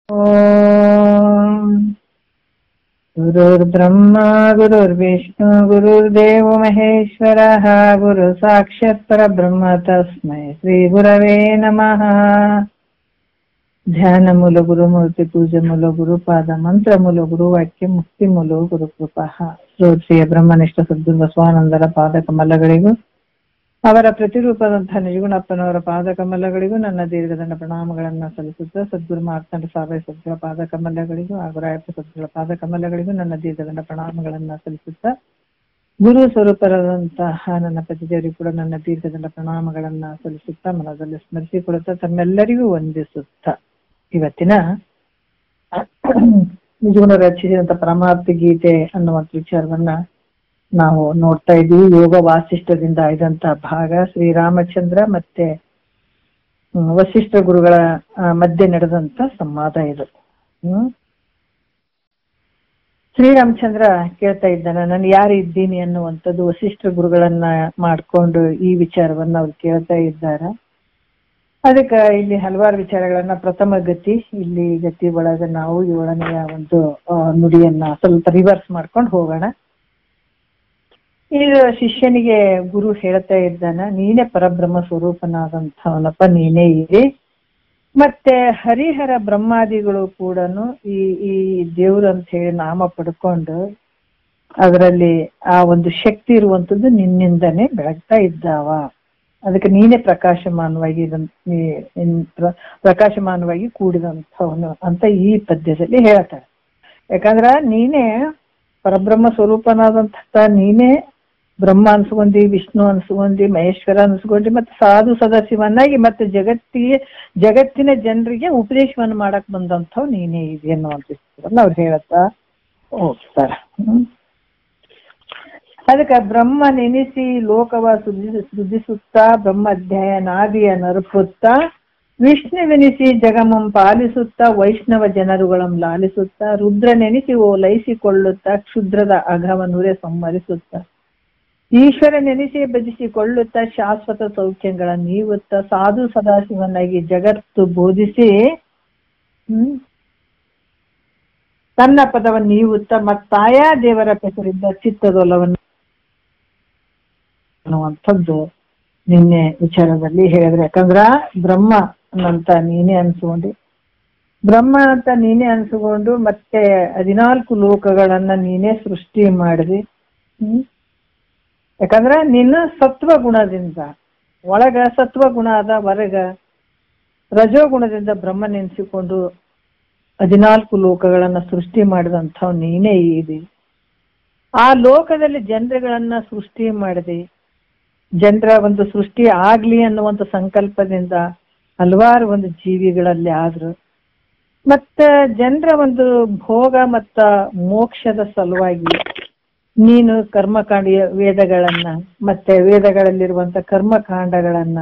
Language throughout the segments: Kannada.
ಓಂ ಗುರುರ್ಬ್ರಹ್ಮ ಗುರುರ್ವಿಷ್ಣು ಗುರುರ್ದೇವೋ ಮಹೇಶ್ವರಃ ಗುರು ಸಾಕ್ಷಾತ್ ಪರಬ್ರಹ್ಮ ತಸ್ಮೈ ಶ್ರೀ ಗುರವೇ ನಮಃ. ಧ್ಯಾನ ಮೂಲ ಗುರುಮೂರ್ತಿ ಪೂಜೆ ಮೂಲ ಗುರುಪಾದ ಮಂತ್ರ ಮೂಲ ಗುರುವಾಕ್ಯ ಮುಕ್ತಿ ಮೂಲ ಗುರುಕೃಪಃ. ಶ್ರೀಯ ಬ್ರಹ್ಮನಿಷ್ಠ ಸದ್ಗುರು ಬಸವಾನಂದರ ಪಾದ ಕಮಲಗಳಿಗೂ ಅವರ ಪ್ರತಿರೂಪದಂತಹ ನಿಜಗುಣಪ್ಪನವರ ಪಾದ ಕಮಲಗಳಿಗೂ ನನ್ನ ದೀರ್ಘದಂಡ ಪ್ರಣಾಮಗಳನ್ನ ಸಲ್ಲಿಸುತ್ತಾ, ಸದ್ಗುರು ಮಾರ್ತಾಂಡ ಸಾಬಾಯಿ ಸದ್ಗುರ ಪಾದ ಕಮಲಗಳಿಗೂ ಹಾಗೂ ರಾಯಪ್ಪ ಸದ್ಗುರ ಪಾದ ಕಮಲಗಳಿಗೂ ನನ್ನ ದೀರ್ಘದಂಡ ಪ್ರಣಾಮಗಳನ್ನ ಸಲ್ಲಿಸುತ್ತಾ, ಗುರು ಸ್ವರೂಪರಾದಂತಹ ನನ್ನ ಪತಿದೇವರಿಗೂ ಕೂಡ ನನ್ನ ದೀರ್ಘದಂಡ ಪ್ರಣಾಮಗಳನ್ನ ಸಲ್ಲಿಸುತ್ತಾ, ಮನದಲ್ಲಿ ಸ್ಮರಿಸಿಕೊಡುತ್ತಾ, ತಮ್ಮೆಲ್ಲರಿಗೂ ವಂದಿಸುತ್ತಾ ಇವತ್ತಿನ ನಿಜಗುಣ ರಚಿಸಿದಂತ ಪರಮಾರ್ಥ ಗೀತೆ ಅನ್ನುವಂಥ ವಿಚಾರವನ್ನ ನಾವು ನೋಡ್ತಾ ಇದ್ದೀವಿ. ಯೋಗ ವಾಸಿಷ್ಠದಿಂದ ಇದಂತ ಭಾಗ ಶ್ರೀರಾಮಚಂದ್ರ ಮತ್ತೆ ವಸಿಷ್ಠ ಗುರುಗಳ ಮಧ್ಯೆ ನಡೆದಂತ ಸಂವಾದ ಇದು. ಶ್ರೀರಾಮಚಂದ್ರ ಕೇಳ್ತಾ ಇದ್ದಾನೆ, ನಾನು ಯಾರು ಇದ್ದೀನಿ ಅನ್ನುವಂಥದ್ದು. ವಸಿಷ್ಠ ಗುರುಗಳನ್ನ ಮಾಡ್ಕೊಂಡು ಈ ವಿಚಾರವನ್ನ ಅವ್ರು ಕೇಳ್ತಾ ಇದ್ದಾರೆ. ಅದಕ್ಕೆ ಇಲ್ಲಿ ಹಲವಾರು ವಿಚಾರಗಳನ್ನ, ಪ್ರಥಮ ಗತಿ, ಇಲ್ಲಿ ಗತಿ ಒಳಗ ನಾವು 7ನೆಯ ಒಂದು ನುಡಿಯನ್ನ ಸ್ವಲ್ಪ ರಿವರ್ಸ್ ಮಾಡ್ಕೊಂಡು ಹೋಗೋಣ. ಈಗ ಶಿಷ್ಯನಿಗೆ ಗುರು ಹೇಳ್ತಾ ಇದ್ದಾನ, ನೀನೇ ಪರಬ್ರಹ್ಮ ಸ್ವರೂಪನಾದಂಥವನಪ್ಪ, ನೀನೇ ಇರಿ. ಮತ್ತೆ ಹರಿಹರ ಬ್ರಹ್ಮಾದಿಗಳು ಕೂಡ ಈ ದೇವ್ರು ಅಂತ ಹೇಳಿ ನಾಮ ಪಡ್ಕೊಂಡು ಅದರಲ್ಲಿ ಆ ಒಂದು ಶಕ್ತಿ ಇರುವಂಥದ್ದು ನಿನ್ನಿಂದನೇ ಬೆಳಗ್ತಾ ಇದ್ದಾವ. ಅದಕ್ಕೆ ನೀನೇ ಪ್ರಕಾಶಮಾನವಾಗಿ ಕೂಡಿದಂಥವನು ಅಂತ ಈ ಪದ್ಯದಲ್ಲಿ ಹೇಳ್ತಾರೆ. ಯಾಕಂದ್ರ ನೀನೇ ಪರಬ್ರಹ್ಮ ಸ್ವರೂಪನಾದಂಥ, ನೀನೇ ಬ್ರಹ್ಮ ಅನ್ಸ್ಕೊಂಡಿ, ವಿಷ್ಣು ಅನ್ಸ್ಕೊಂಡಿ, ಮಹೇಶ್ವರ ಅನ್ಸ್ಕೊಂಡಿ, ಮತ್ತೆ ಸಾಧು ಸದಾಶಿವನಾಗಿ ಮತ್ತೆ ಜಗತ್ತಿನ ಜನರಿಗೆ ಉಪದೇಶವನ್ನು ಮಾಡಕ್ ಬಂದಂಥವ್ ನೀನೇ ಇದೆ ಅನ್ನುವಂಥ ಅವ್ರು ಹೇಳತ್ತಾ ಹೋಗ್ತಾರ. ಅದಕ್ಕೆ ಬ್ರಹ್ಮ ನೆನೆಸಿ ಲೋಕವ ಸೃಜಿಸುತ್ತಾ, ಬ್ರಹ್ಮ ಅಧ್ಯಾಯ ನಾದಿಯ ನರುಪುತ್ತಾ, ವಿಷ್ಣುವೆನಿಸಿ ಜಗಮಂ ಪಾಲಿಸುತ್ತಾ, ವೈಷ್ಣವ ಜನರುಗಳಂ ಲಾಲಿಸುತ್ತಾ, ರುದ್ರ ನೆನೆಸಿ ಓಲೈಸಿಕೊಳ್ಳುತ್ತಾ, ಕ್ಷುದ್ರದ ಅಘವನುರೆ ಸಂಹರಿಸುತ್ತಾ, ಈಶ್ವರ ನೆನೆಸಿ ಭಜಿಸಿಕೊಳ್ಳುತ್ತಾ, ಶಾಶ್ವತ ಸೌಖ್ಯಗಳ ನೀವುತ್ತಾ, ಸಾಧು ಸದಾಶಿವನಾಗಿ ಜಗತ್ತು ಬೋಧಿಸಿ ತನ್ನ ಪದವನ್ನು ನೀವುತ್ತಾ, ಮತ್ತಾಯಾ ದೇವರ ಹೆಸರಿಂದ ಚಿತ್ತದೊಲವನ್ನು ಅನ್ನುವಂಥದ್ದು ನಿನ್ನೆ ವಿಚಾರದಲ್ಲಿ ಹೇಳಿದ್ರೆ. ಯಾಕಂದ್ರ ಬ್ರಹ್ಮ ಅಂತ ನೀನೇ ಅನ್ಸ್ಕೊಂಡು ಮತ್ತೆ 14 ಲೋಕಗಳನ್ನ ನೀನೇ ಸೃಷ್ಟಿ ಮಾಡಿದಿ. ಯಾಕಂದ್ರ ನಿನ್ನ ಸತ್ವಗುಣದಿಂದ, ಒಳಗ ಸತ್ವಗುಣ ಅದ, ಹೊರಗ ರಜೋಗುಣದಿಂದ ಬ್ರಹ್ಮ ನೆನೆಸಿಕೊಂಡು 14 ಲೋಕಗಳನ್ನ ಸೃಷ್ಟಿ ಮಾಡಿದಂಥವ್ ನೀನೇ ಇದೆ. ಆ ಲೋಕದಲ್ಲಿ ಜನರುಗಳನ್ನ ಸೃಷ್ಟಿ ಮಾಡಿದೆ. ಜನರ ಒಂದು ಸೃಷ್ಟಿ ಆಗ್ಲಿ ಅನ್ನುವಂಥ ಸಂಕಲ್ಪದಿಂದ ಹಲವಾರು ಒಂದು ಜೀವಿಗಳಲ್ಲಿ ಆದ್ರು. ಮತ್ತ ಜನರ ಒಂದು ಭೋಗ ಮತ್ತ ಮೋಕ್ಷದ ಸಲುವಾಗಿ ನೀನು ಕರ್ಮಕಾಂಡ ವೇದಗಳನ್ನ ಮತ್ತೆ ವೇದಗಳಲ್ಲಿರುವಂತ ಕರ್ಮಕಾಂಡಗಳನ್ನ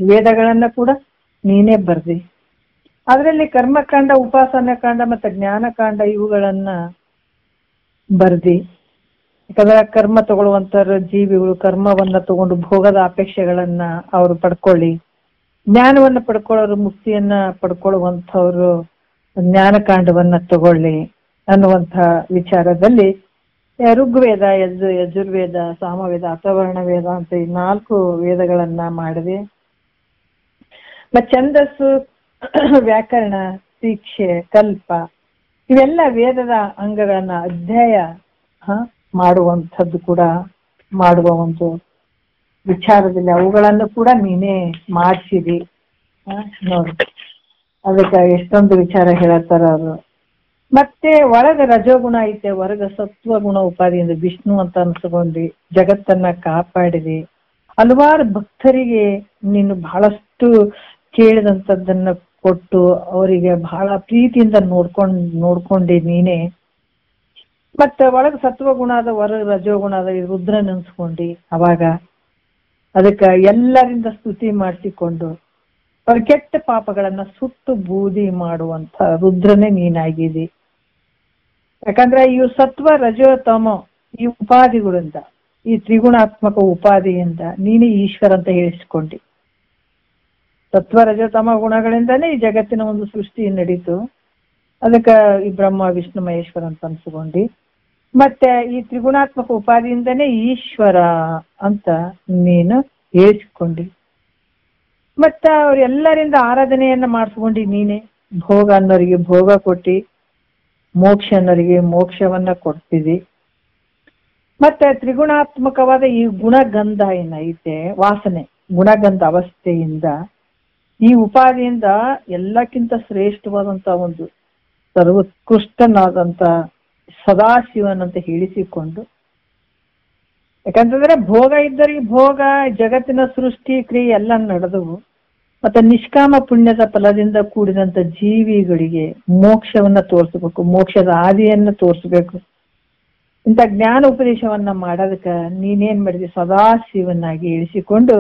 ವೇದಗಳನ್ನ ಕೂಡ ನೀನೇ ಬರ್ದಿ. ಅದರಲ್ಲಿ ಕರ್ಮಕಾಂಡ, ಉಪಾಸನ ಕಾಂಡ ಮತ್ತೆ ಜ್ಞಾನಕಾಂಡ ಇವುಗಳನ್ನ ಬರ್ದಿ. ಯಾಕಂದ್ರೆ ಕರ್ಮ ತಗೊಳ್ಳುವಂತ ಜೀವಿಗಳು ಕರ್ಮವನ್ನ ತಗೊಂಡು ಭೋಗದ ಅಪೇಕ್ಷೆಗಳನ್ನ ಅವ್ರು ಪಡ್ಕೊಳ್ಳಿ, ಜ್ಞಾನವನ್ನ ಪಡ್ಕೊಳ್ಳೋರು ಮುಕ್ತಿಯನ್ನ ಪಡ್ಕೊಳ್ಳುವಂಥವ್ರು ಜ್ಞಾನಕಾಂಡವನ್ನ ತಗೊಳ್ಳಿ ಅನ್ನುವಂಥ ವಿಚಾರದಲ್ಲಿ ಋಗ್ವೇದ, ಯಜುರ್ವೇದ, ಸಾಮವೇದ, ಅಥರ್ವಣ ವೇದ ಅಂತ ಈ 4 ವೇದಗಳನ್ನ ಮಾಡಿದೆ. ಮತ್ ಛಂದಸ್ಸು, ವ್ಯಾಕರಣ, ಶಿಕ್ಷೆ, ಕಲ್ಪ ಇವೆಲ್ಲ ವೇದದ ಅಂಗಗಳನ್ನ ಅಧ್ಯಾಯ ಮಾಡುವಂಥದ್ದು ಕೂಡ ಮಾಡುವ ಒಂದು ವಿಚಾರದಲ್ಲಿ ಅವುಗಳನ್ನು ಕೂಡ ನೀನೇ ಮಾಡಿಸಿದಿ. ನೋಡಿ ಅದಕ್ಕೆ ಎಷ್ಟೊಂದು ವಿಚಾರ ಹೇಳತ್ತಾರ ಅವರು. ಮತ್ತೆ ಒಳಗ ರಜೋಗುಣ ಐತೆ, ಹೊರಗ ಸತ್ವಗುಣ ಉಪಾಧಿಯಿಂದ ವಿಷ್ಣು ಅಂತ ಅನ್ಸ್ಕೊಂಡಿ ಜಗತ್ತನ್ನ ಕಾಪಾಡಿದಿ. ಹಲವಾರು ಭಕ್ತರಿಗೆ ನೀನು ಬಹಳಷ್ಟು ಕೇಳಿದಂಥದ್ದನ್ನ ಕೊಟ್ಟು ಅವರಿಗೆ ಬಹಳ ಪ್ರೀತಿಯಿಂದ ನೋಡ್ಕೊಂಡಿ ನೀನೇ. ಮತ್ತೆ ಒಳಗ ಸತ್ವಗುಣ ಅದ, ಹೊರಗ ರಜೋಗುಣ ಅದ, ರುದ್ರ ನೆನ್ಸ್ಕೊಂಡಿ. ಅವಾಗ ಅದಕ್ಕೆ ಎಲ್ಲರಿಂದ ಸ್ತುತಿ ಮಾಡಿಸಿಕೊಂಡು ಅವ್ರ ಕೆಟ್ಟ ಪಾಪಗಳನ್ನ ಸುಟ್ಟು ಬೂದಿ ಮಾಡುವಂತ ರುದ್ರನೇ ನೀನಾಗಿದಿ. ಯಾಕಂದ್ರೆ ಇವು ಸತ್ವ ರಜೋ ತಮೋ ಈ ಉಪಾಧಿಗಳಿಂದ, ಈ ತ್ರಿಗುಣಾತ್ಮಕ ಉಪಾಧಿಯಿಂದ ನೀನೇ ಈಶ್ವರ ಅಂತ ಹೇಳಿಸ್ಕೊಂಡಿ. ಸತ್ವ ರಜತಮ ಗುಣಗಳಿಂದಾನೇ ಈ ಜಗತ್ತಿನ ಒಂದು ಸೃಷ್ಟಿ ನಡೀತು. ಅದಕ್ಕೆ ಈ ಬ್ರಹ್ಮ ವಿಷ್ಣು ಮಹೇಶ್ವರ ಅಂತ ಅನ್ಸ್ಕೊಂಡಿ, ಮತ್ತೆ ಈ ತ್ರಿಗುಣಾತ್ಮಕ ಉಪಾಧಿಯಿಂದನೇ ಈಶ್ವರ ಅಂತ ನೀನು ಹೇಳಿಸ್ಕೊಂಡಿ. ಮತ್ತ ಅವ್ರೆಲ್ಲರಿಂದ ಆರಾಧನೆಯನ್ನ ಮಾಡಿಸ್ಕೊಂಡಿ ನೀನೆ. ಭೋಗ ಅನ್ನೋರಿಗೆ ಭೋಗ ಕೊಟ್ಟಿ, ಮೋಕ್ಷ ಅನ್ನೋರಿಗೆ ಮೋಕ್ಷವನ್ನ ಕೊಡ್ತಿದಿ. ಮತ್ತೆ ತ್ರಿಗುಣಾತ್ಮಕವಾದ ಈ ಗುಣಗಂಧ ಏನೈತೆ ವಾಸನೆ, ಗುಣಗಂಧ ಅವಸ್ಥೆಯಿಂದ ಈ ಉಪಾಧಿಯಿಂದ ಎಲ್ಲಕ್ಕಿಂತ ಶ್ರೇಷ್ಠವಾದಂತ ಒಂದು ಸರ್ವೋತ್ಕೃಷ್ಟನಾದಂತ ಸದಾಶಿವನಂತ ಹೇಳಿಸಿಕೊಂಡು, ಯಾಕಂತಂದ್ರೆ ಭೋಗ ಇದ್ದರಿಗೆ ಭೋಗ, ಜಗತ್ತಿನ ಸೃಷ್ಟಿ ಕ್ರಿಯೆ ಎಲ್ಲ ನಡೆದವು. ಮತ್ತೆ ನಿಷ್ಕಾಮ ಪುಣ್ಯದ ಫಲದಿಂದ ಕೂಡಿದಂತ ಜೀವಿಗಳಿಗೆ ಮೋಕ್ಷವನ್ನ ತೋರಿಸ್ಬೇಕು, ಮೋಕ್ಷದ ಹಾದಿಯನ್ನ ತೋರಿಸ್ಬೇಕು. ಇಂಥ ಜ್ಞಾನ ಉಪದೇಶವನ್ನ ಮಾಡೋದಕ್ಕೆ ನೀನೇನ್ ಮಾಡಿದೆ, ಸದಾಶಿವನಾಗಿ ಇಳಿಸಿಕೊಂಡು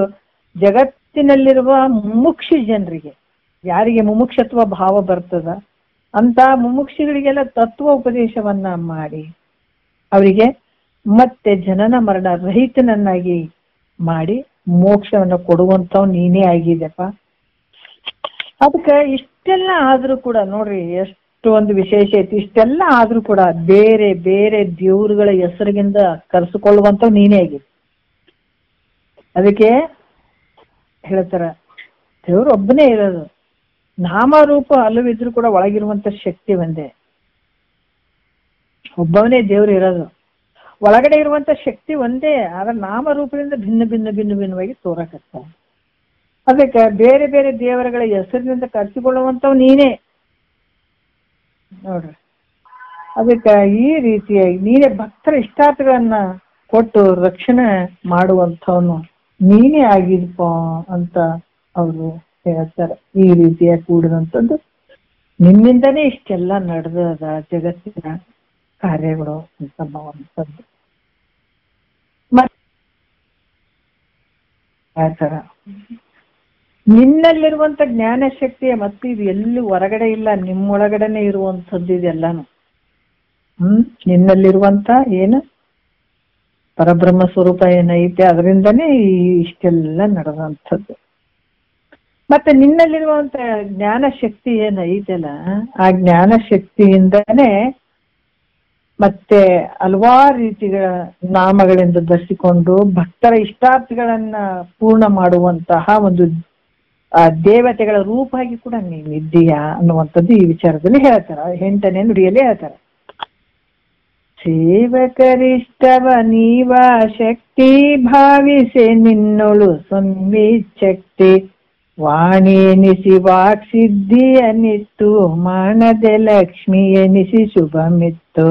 ಜಗತ್ತಿನಲ್ಲಿರುವ ಮುಮುಕ್ಷು ಜನರಿಗೆ, ಯಾರಿಗೆ ಮುಮುಕ್ಷತ್ವ ಭಾವ ಬರ್ತದ ಅಂತ ಮುಮುಕ್ಷಿಗಳಿಗೆಲ್ಲ ತತ್ವ ಉಪದೇಶವನ್ನ ಮಾಡಿ ಅವರಿಗೆ ಮತ್ತೆ ಜನನ ಮರಣ ರಹಿತನನ್ನಾಗಿ ಮಾಡಿ ಮೋಕ್ಷವನ್ನು ಕೊಡುವಂತವ್ ನೀನೇ ಆಗಿದೆಪ್ಪ. ಅದಕ್ಕೆ ಇಷ್ಟೆಲ್ಲ ಆದ್ರೂ ಕೂಡ ನೋಡ್ರಿ ಎಷ್ಟು ಒಂದು ವಿಶೇಷ ಐತಿ. ಇಷ್ಟೆಲ್ಲ ಆದ್ರೂ ಕೂಡ ಬೇರೆ ಬೇರೆ ದೇವ್ರುಗಳ ಹೆಸರಿಗಿಂದ ಕರೆಸಿಕೊಳ್ಳುವಂತವ್ ನೀನೇ ಆಗಿದೆ. ಅದಕ್ಕೆ ಹೇಳ್ತಾರ ದೇವ್ರು ಒಬ್ಬನೇ ಇರೋದು, ನಾಮರೂಪ ಹಲವಿದ್ರು ಕೂಡ ಒಳಗಿರುವಂತ ಶಕ್ತಿ ಒಂದೇ, ಒಬ್ಬವನೇ ದೇವ್ರು ಇರೋದು. ಒಳಗಡೆ ಇರುವಂತ ಶಕ್ತಿ ಒಂದೇ, ಆದ್ರೆ ನಾಮರೂಪದಿಂದ ಭಿನ್ನ ಭಿನ್ನ ಭಿನ್ನ ಭಿನ್ನವಾಗಿ ತೋರಕತ್ತ. ಅದಕ್ಕೆ ಬೇರೆ ಬೇರೆ ದೇವರುಗಳ ಹೆಸರಿನಿಂದ ಕರೆಸಿಕೊಳ್ಳುವಂತವ್ ನೀನೇ ನೋಡ್ರಿ. ಅದಕ್ಕೆ ಈ ರೀತಿಯಾಗಿ ನೀನೇ ಭಕ್ತರ ಇಷ್ಟಾರ್ಥಗಳನ್ನ ಕೊಟ್ಟು ರಕ್ಷಣೆ ಮಾಡುವಂಥವನು ನೀನೇ ಆಗಿದಪ್ಪ ಅಂತ ಅವರು ಹೇಳ್ತಾರೆ. ಈ ರೀತಿಯ ಕೂಡಿದಂಥದ್ದು ನಿನ್ನಿಂದನೇ ಇಷ್ಟೆಲ್ಲ ನಡೆದ ಜಗತ್ತಿನ ಕಾರ್ಯಗಳು ಅಂತ ಮಾಡುವಂಥದ್ದು. ಆತರ ನಿನ್ನಲ್ಲಿರುವಂತ ಜ್ಞಾನ ಶಕ್ತಿಯ ಮತ್ತೆ ಇದು ಎಲ್ಲಿ ಹೊರಗಡೆ ಇಲ್ಲ, ನಿಮ್ಮೊಳಗಡೆನೆ ಇರುವಂಥದ್ದು ಇದೆಲ್ಲಾನು. ನಿನ್ನಲ್ಲಿರುವಂತ ಏನು ಪರಬ್ರಹ್ಮ ಸ್ವರೂಪ ಏನೈತೆ ಅದರಿಂದನೇ ಇಷ್ಟೆಲ್ಲ ನಡೆದಂಥದ್ದು. ಮತ್ತೆ ನಿನ್ನಲ್ಲಿರುವಂತ ಜ್ಞಾನ ಶಕ್ತಿ ಏನೈತಲ್ಲ, ಆ ಜ್ಞಾನ ಶಕ್ತಿಯಿಂದನೇ ಮತ್ತೆ ಹಲವಾರು ರೀತಿಗಳ ನಾಮಗಳಿಂದ ಧರಿಸಿಕೊಂಡು ಭಕ್ತರ ಇಷ್ಟಾರ್ಥಗಳನ್ನ ಪೂರ್ಣ ಮಾಡುವಂತಹ ಒಂದು ದೇವತೆಗಳ ರೂಪಾಗಿ ಕೂಡ ನೀನಿದ್ದೀಯಾ ಅನ್ನುವಂಥದ್ದು ಈ ವಿಚಾರದಲ್ಲಿ ಹೇಳ್ತಾರ. 8ನೇ ನುಡಿಯಲ್ಲಿ ಹೇಳ್ತಾರ, ಸೇವಕರಿಷ್ಟವ ನೀವ ಶಕ್ತಿ ಭಾವಿಸೆ ನಿನ್ನೊಳು ಸಂವಿಚ್ಛಕ್ತಿ ವಾಣಿ ಎನಿಸಿ ವಾಕ್ಸಿದ್ಧಿ ಅನಿತ್ತು ಮಾನದೆ ಲಕ್ಷ್ಮಿ ಎನಿಸಿ ಶುಭಮಿತ್ತು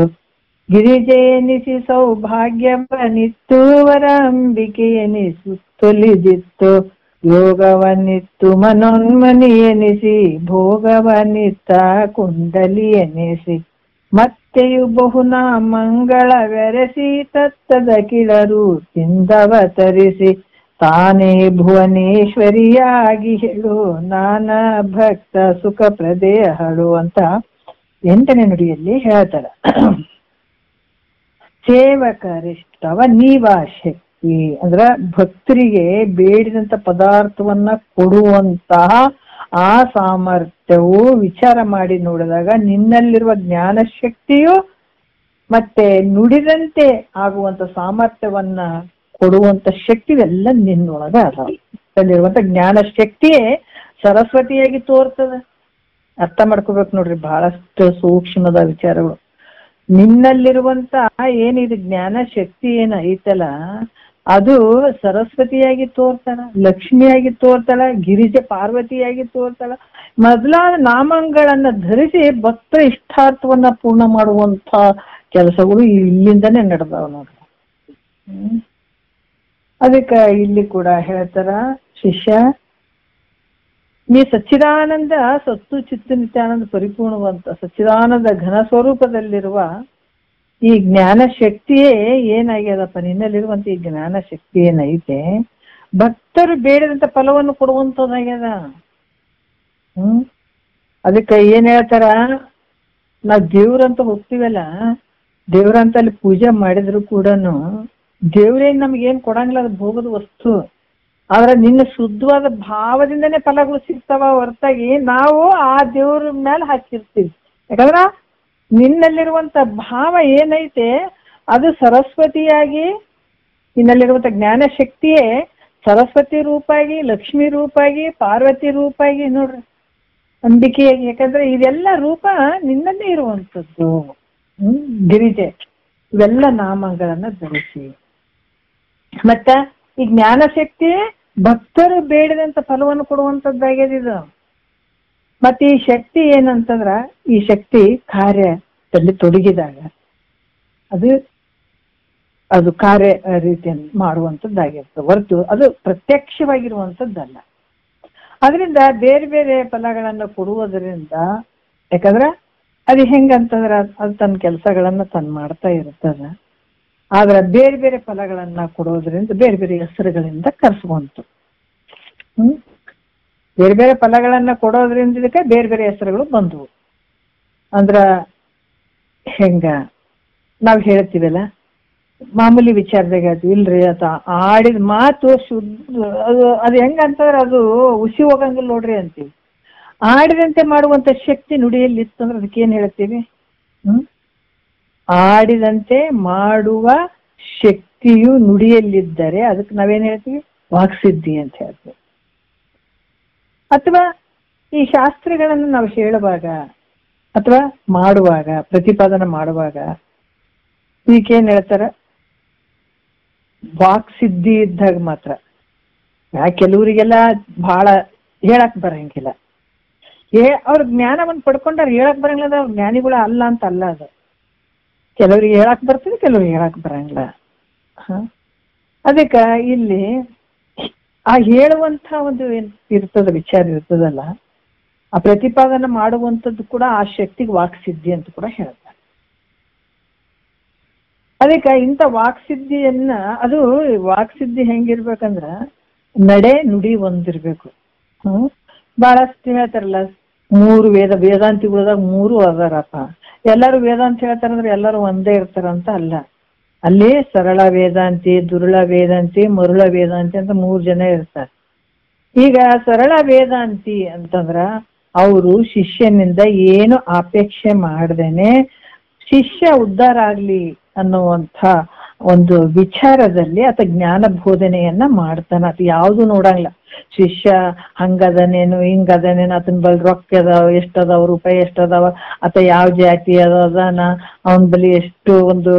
ಗಿರಿಜೆ ಎನಿಸಿ ಸೌಭಾಗ್ಯವನಿತ್ತು ವರಾಂಬಿಕೆ ಎನಿಸುತ್ತೊಲಿದಿತ್ತು ಯೋಗವನ್ನಿತ್ತು ಮನೋನ್ಮನಿ ಎನಿಸಿ ಭೋಗವನ್ನಿತ್ತ ಕುಂಡಲಿ ಎನಿಸಿ ಮತ್ತೆಯು ಬಹುನಾ ಮಂಗಳವೆರಸಿ ತತ್ತದ ಕಿಳರು ತಿಂದವತರಿಸಿ ತಾನೇ ಭುವನೇಶ್ವರಿಯಾಗಿ ಹೇಳು ನಾನಾ ಭಕ್ತ ಸುಖ ಪ್ರದೇಹಳು ಅಂತ 8ನೇ ನುಡಿಯಲ್ಲಿ ಹೇಳ್ತಾರ. ಸೇವಕರಿಷ್ಟವ ನೀವಾ ಶಕ್ತಿ ಅಂದ್ರ ಭಕ್ತರಿಗೆ ಬೇಡಿದಂತ ಪದಾರ್ಥವನ್ನ ಕೊಡುವಂತಹ ಆ ಸಾಮರ್ಥ್ಯವು ವಿಚಾರ ಮಾಡಿ ನೋಡಿದಾಗ ನಿನ್ನಲ್ಲಿರುವ ಜ್ಞಾನ ಶಕ್ತಿಯು ಮತ್ತೆ ನುಡಿದಂತೆ ಆಗುವಂತ ಸಾಮರ್ಥ್ಯವನ್ನ ಕೊಡುವಂತ ಶಕ್ತಿ ಎಲ್ಲ ನಿನ್ನೊಳಗ ಅದಾವ. ಅಲ್ಲಿರುವಂತ ಜ್ಞಾನ ಶಕ್ತಿಯೇ ಸರಸ್ವತಿಯಾಗಿ ತೋರ್ತದ. ಅರ್ಥ ಮಾಡ್ಕೋಬೇಕು ನೋಡ್ರಿ, ಬಹಳಷ್ಟು ಸೂಕ್ಷ್ಮದ ವಿಚಾರಗಳು. ನಿನ್ನಲ್ಲಿರುವಂತ ಏನಿದು ಜ್ಞಾನ ಶಕ್ತಿ ಏನ ಐತಲ್ಲ ಅದು ಸರಸ್ವತಿಯಾಗಿ ತೋರ್ತಾಳ, ಲಕ್ಷ್ಮಿಯಾಗಿ ತೋರ್ತಾಳ, ಗಿರಿಜೆ ಪಾರ್ವತಿಯಾಗಿ ತೋರ್ತಾಳ. ಮೊದಲಾದ ನಾಮಗಳನ್ನ ಧರಿಸಿ ಭಕ್ತರ ಇಷ್ಟಾರ್ಥವನ್ನ ಪೂರ್ಣ ಮಾಡುವಂತ ಕೆಲಸಗಳು ಇಲ್ಲಿಂದನೇ ನಡೆದಾವ ನೋಡ್ರಿ. ಅದಕ್ಕೆ ಇಲ್ಲಿ ಕೂಡ ಹೇಳ್ತಾರ, ಶಿಷ್ಯ ನೀ ಸಚ್ಚಿದಾನಂದ ಸತ್ತು ಚಿತ್ತ ನಿತ್ಯಾನಂದ ಪರಿಪೂರ್ಣವಂತ ಸಚ್ಚಿದಾನಂದ ಘನ ಸ್ವರೂಪದಲ್ಲಿರುವ ಈ ಜ್ಞಾನ ಶಕ್ತಿಯೇ ಏನಾಗ್ಯದಪ್ಪ, ನಿನ್ನಲ್ಲಿರುವಂತ ಈ ಜ್ಞಾನ ಶಕ್ತಿ ಏನೈತೆ ಭಕ್ತರು ಬೇಡದಂತ ಫಲವನ್ನು ಕೊಡುವಂತದ್ದಾಗ್ಯದ. ಅದಕ್ಕೆ ಏನ್ ಹೇಳ್ತಾರ, ನಾವ್ ದೇವ್ರಂತ ಹೋಗ್ತೀವಲ್ಲ, ದೇವ್ರಂತ ಅಲ್ಲಿ ಪೂಜೆ ಮಾಡಿದ್ರು ಕೂಡ ದೇವ್ರೇನ್ ನಮ್ಗೇನ್ ಕೊಡಂಗಿಲ್ಲ, ಅದು ಭೋಗದ ವಸ್ತು. ಆದ್ರೆ ನಿನ್ನ ಶುದ್ಧವಾದ ಭಾವದಿಂದನೇ ಫಲಗಳು ಸಿಗ್ತಾವ ಹೊರತಾಗಿ ನಾವು ಆ ದೇವ್ರ ಮೇಲೆ ಹಾಕಿರ್ತೀವಿ. ಯಾಕಂದ್ರ ನಿನ್ನಲ್ಲಿರುವಂತ ಭಾವ ಏನೈತೆ ಅದು ಸರಸ್ವತಿಯಾಗಿ, ನಿನ್ನಲ್ಲಿರುವಂತ ಜ್ಞಾನ ಶಕ್ತಿಯೇ ಸರಸ್ವತಿ ರೂಪಾಗಿ, ಲಕ್ಷ್ಮಿ ರೂಪಾಗಿ, ಪಾರ್ವತಿ ರೂಪಾಗಿ, ನೋಡ್ರಿ ಅಂಬಿಕೆಯಾಗಿ. ಯಾಕಂದ್ರೆ ಇದೆಲ್ಲ ರೂಪ ನಿನ್ನಲ್ಲೇ ಇರುವಂಥದ್ದು. ಗಿರಿಜೆ ಇವೆಲ್ಲ ನಾಮಗಳನ್ನ ಧರಿಸಿ. ಮತ್ತ ಈ ಜ್ಞಾನ ಶಕ್ತಿ ಭಕ್ತರು ಬೇಡದಂತ ಫಲವನ್ನು ಕೊಡುವಂತದ್ದಾಗ್ಯದ ಇದು. ಮತ್ತೆ ಈ ಶಕ್ತಿ ಏನಂತಂದ್ರ, ಈ ಶಕ್ತಿ ಕಾರ್ಯದಲ್ಲಿ ತೊಡಗಿದಾಗ ಅದು ಕಾರ್ಯ ರೀತಿಯನ್ನು ಮಾಡುವಂಥದ್ದಾಗಿರ್ತದೆ ಹೊರತು ಅದು ಪ್ರತ್ಯಕ್ಷವಾಗಿರುವಂಥದ್ದಲ್ಲ. ಅದರಿಂದ ಬೇರೆ ಬೇರೆ ಫಲಗಳನ್ನು ಕೊಡುವುದರಿಂದ, ಯಾಕಂದ್ರ ಅದು ಹೆಂಗಂತಂದ್ರ ಅದು ತನ್ನ ಕೆಲಸಗಳನ್ನ ಮಾಡ್ತಾ ಇರ್ತದ. ಆದ್ರೆ ಬೇರೆ ಬೇರೆ ಫಲಗಳನ್ನ ಕೊಡೋದ್ರಿಂದ ಬೇರೆ ಬೇರೆ ಹೆಸರುಗಳಿಂದ ಕರೆಸುವಂತು. ಬೇರೆ ಬೇರೆ ಫಲಗಳನ್ನ ಕೊಡೋದ್ರಿಂದ ಇದಕ್ಕೆ ಬೇರೆ ಬೇರೆ ಹೆಸರುಗಳು ಬಂದವು. ಅಂದ್ರ ಹೆಂಗ ನಾವ್ ಹೇಳ್ತೀವಲ್ಲ, ಮಾಮೂಲಿ ವಿಚಾರದಾಗ ಅದು ಇಲ್ರಿ, ಅದ ಆಡಿದ ಮಾತು ಶುದ್ಧ, ಅದು ಹೆಂಗಂತಂದ್ರೆ ಅದು ಹುಸಿ ಹೋಗಂಗಿಲ್ಲ ನೋಡ್ರಿ ಅಂತೀವಿ. ಆಡಿದಂತೆ ಮಾಡುವಂತ ಶಕ್ತಿ ನುಡಿಯಲ್ಲಿ ಇತ್ತಂದ್ರೆ ಅದಕ್ಕೇನ್ ಹೇಳ್ತೀವಿ? ಆಡಿದಂತೆ ಮಾಡುವ ಶಕ್ತಿಯು ನುಡಿಯಲ್ಲಿದ್ದರೆ ಅದಕ್ಕೆ ನಾವೇನ್ ಹೇಳ್ತೀವಿ? ವಾಕ್ಸಿದ್ಧಿ ಅಂತ ಹೇಳ್ತೀವಿ. ಅಥವಾ ಈ ಶಾಸ್ತ್ರಗಳನ್ನು ನಾವು ಹೇಳುವಾಗ ಅಥವಾ ಮಾಡುವಾಗ, ಪ್ರತಿಪಾದನೆ ಮಾಡುವಾಗ ಈಗೇನ್ ಹೇಳ್ತಾರ? ವಾಕ್ಸಿದ್ಧಿ ಇದ್ದಾಗ ಮಾತ್ರ. ಕೆಲವರಿಗೆಲ್ಲ ಬಹಳ ಹೇಳಕ್ ಬರಂಗಿಲ್ಲ. ಅವ್ರ ಜ್ಞಾನವನ್ನು ಪಡ್ಕೊಂಡ್ರ ಹೇಳಕ್ ಬರಂಗಿಲ್ಲ, ಅವ್ರ ಜ್ಞಾನಿಗಳ ಅಲ್ಲ ಅಂತ ಅಲ್ಲ. ಅದು ಕೆಲವ್ರಿಗೆ ಹೇಳಕ್ ಬರ್ತದೆ, ಕೆಲವ್ರಿಗೆ ಹೇಳಕ್ ಬರಂಗಿಲ್ಲ. ಅದಕ್ಕ ಇಲ್ಲಿ ಆ ಹೇಳುವಂತ ಒಂದು ಏನ್ ಇರ್ತದ ವಿಚಾರ ಇರ್ತದಲ್ಲ, ಆ ಪ್ರತಿಪಾದನೆ ಮಾಡುವಂಥದ್ದು ಕೂಡ ಆ ಶಕ್ತಿಗೆ ವಾಕ್ಸಿದ್ಧಿ ಅಂತ ಕೂಡ ಹೇಳ್ತಾರೆ. ಅದಕ್ಕೆ ಇಂಥ ವಾಕ್ಸಿದ್ಧಿಯನ್ನ, ಅದು ವಾಕ್ಸಿದ್ಧಿ ಹೆಂಗಿರ್ಬೇಕಂದ್ರ ನಡೆ ನುಡಿ ಒಂದಿರ್ಬೇಕು. ಬಹಳಷ್ಟು ಹೇಳ್ತಾರಲ್ಲ, 3 ವೇದಾಂತಿಗಳದಾಗ 3 ಅದಾರಪ್ಪ. ಎಲ್ಲರೂ ವೇದಾಂತ ಹೇಳ್ತಾರಂದ್ರೆ ಎಲ್ಲರೂ ಒಂದೇ ಇರ್ತಾರಂತ ಅಲ್ಲ. ಅಲ್ಲಿ ಸರಳ ವೇದಾಂತಿ, ದುರುಳ ವೇದಾಂತಿ, ಮರುಳ ವೇದಾಂತಿ ಅಂತ 3 ಜನ ಇರ್ತಾರೆ. ಈಗ ಸರಳ ವೇದಾಂತಿ ಅಂತಂದ್ರ ಅವರು ಶಿಷ್ಯನಿಂದ ಏನು ಅಪೇಕ್ಷೆ ಮಾಡ್ದೇನೆ ಶಿಷ್ಯ ಉದ್ಧಾರ ಆಗ್ಲಿ ಅನ್ನುವಂಥ ಒಂದು ವಿಚಾರದಲ್ಲಿ ಆತ ಜ್ಞಾನ ಬೋಧನೆಯನ್ನ ಮಾಡ್ತಾನ. ಅದು ಯಾವುದು ನೋಡಂಗಿಲ್ಲ. ಶಿಷ್ಯ ಹಂಗದನೇನು ಹಿಂಗದನೇನು, ಆತನ ಬಳಿ ರೊಕ್ಕ ಅದಾವ, ಎಷ್ಟದಾವ ರೂಪಾಯಿ, ಎಷ್ಟದಾವ, ಆತ ಯಾವ ಜಾತಿ ಅದಾನ, ಅವನ ಬಳಿ ಎಷ್ಟು ಒಂದು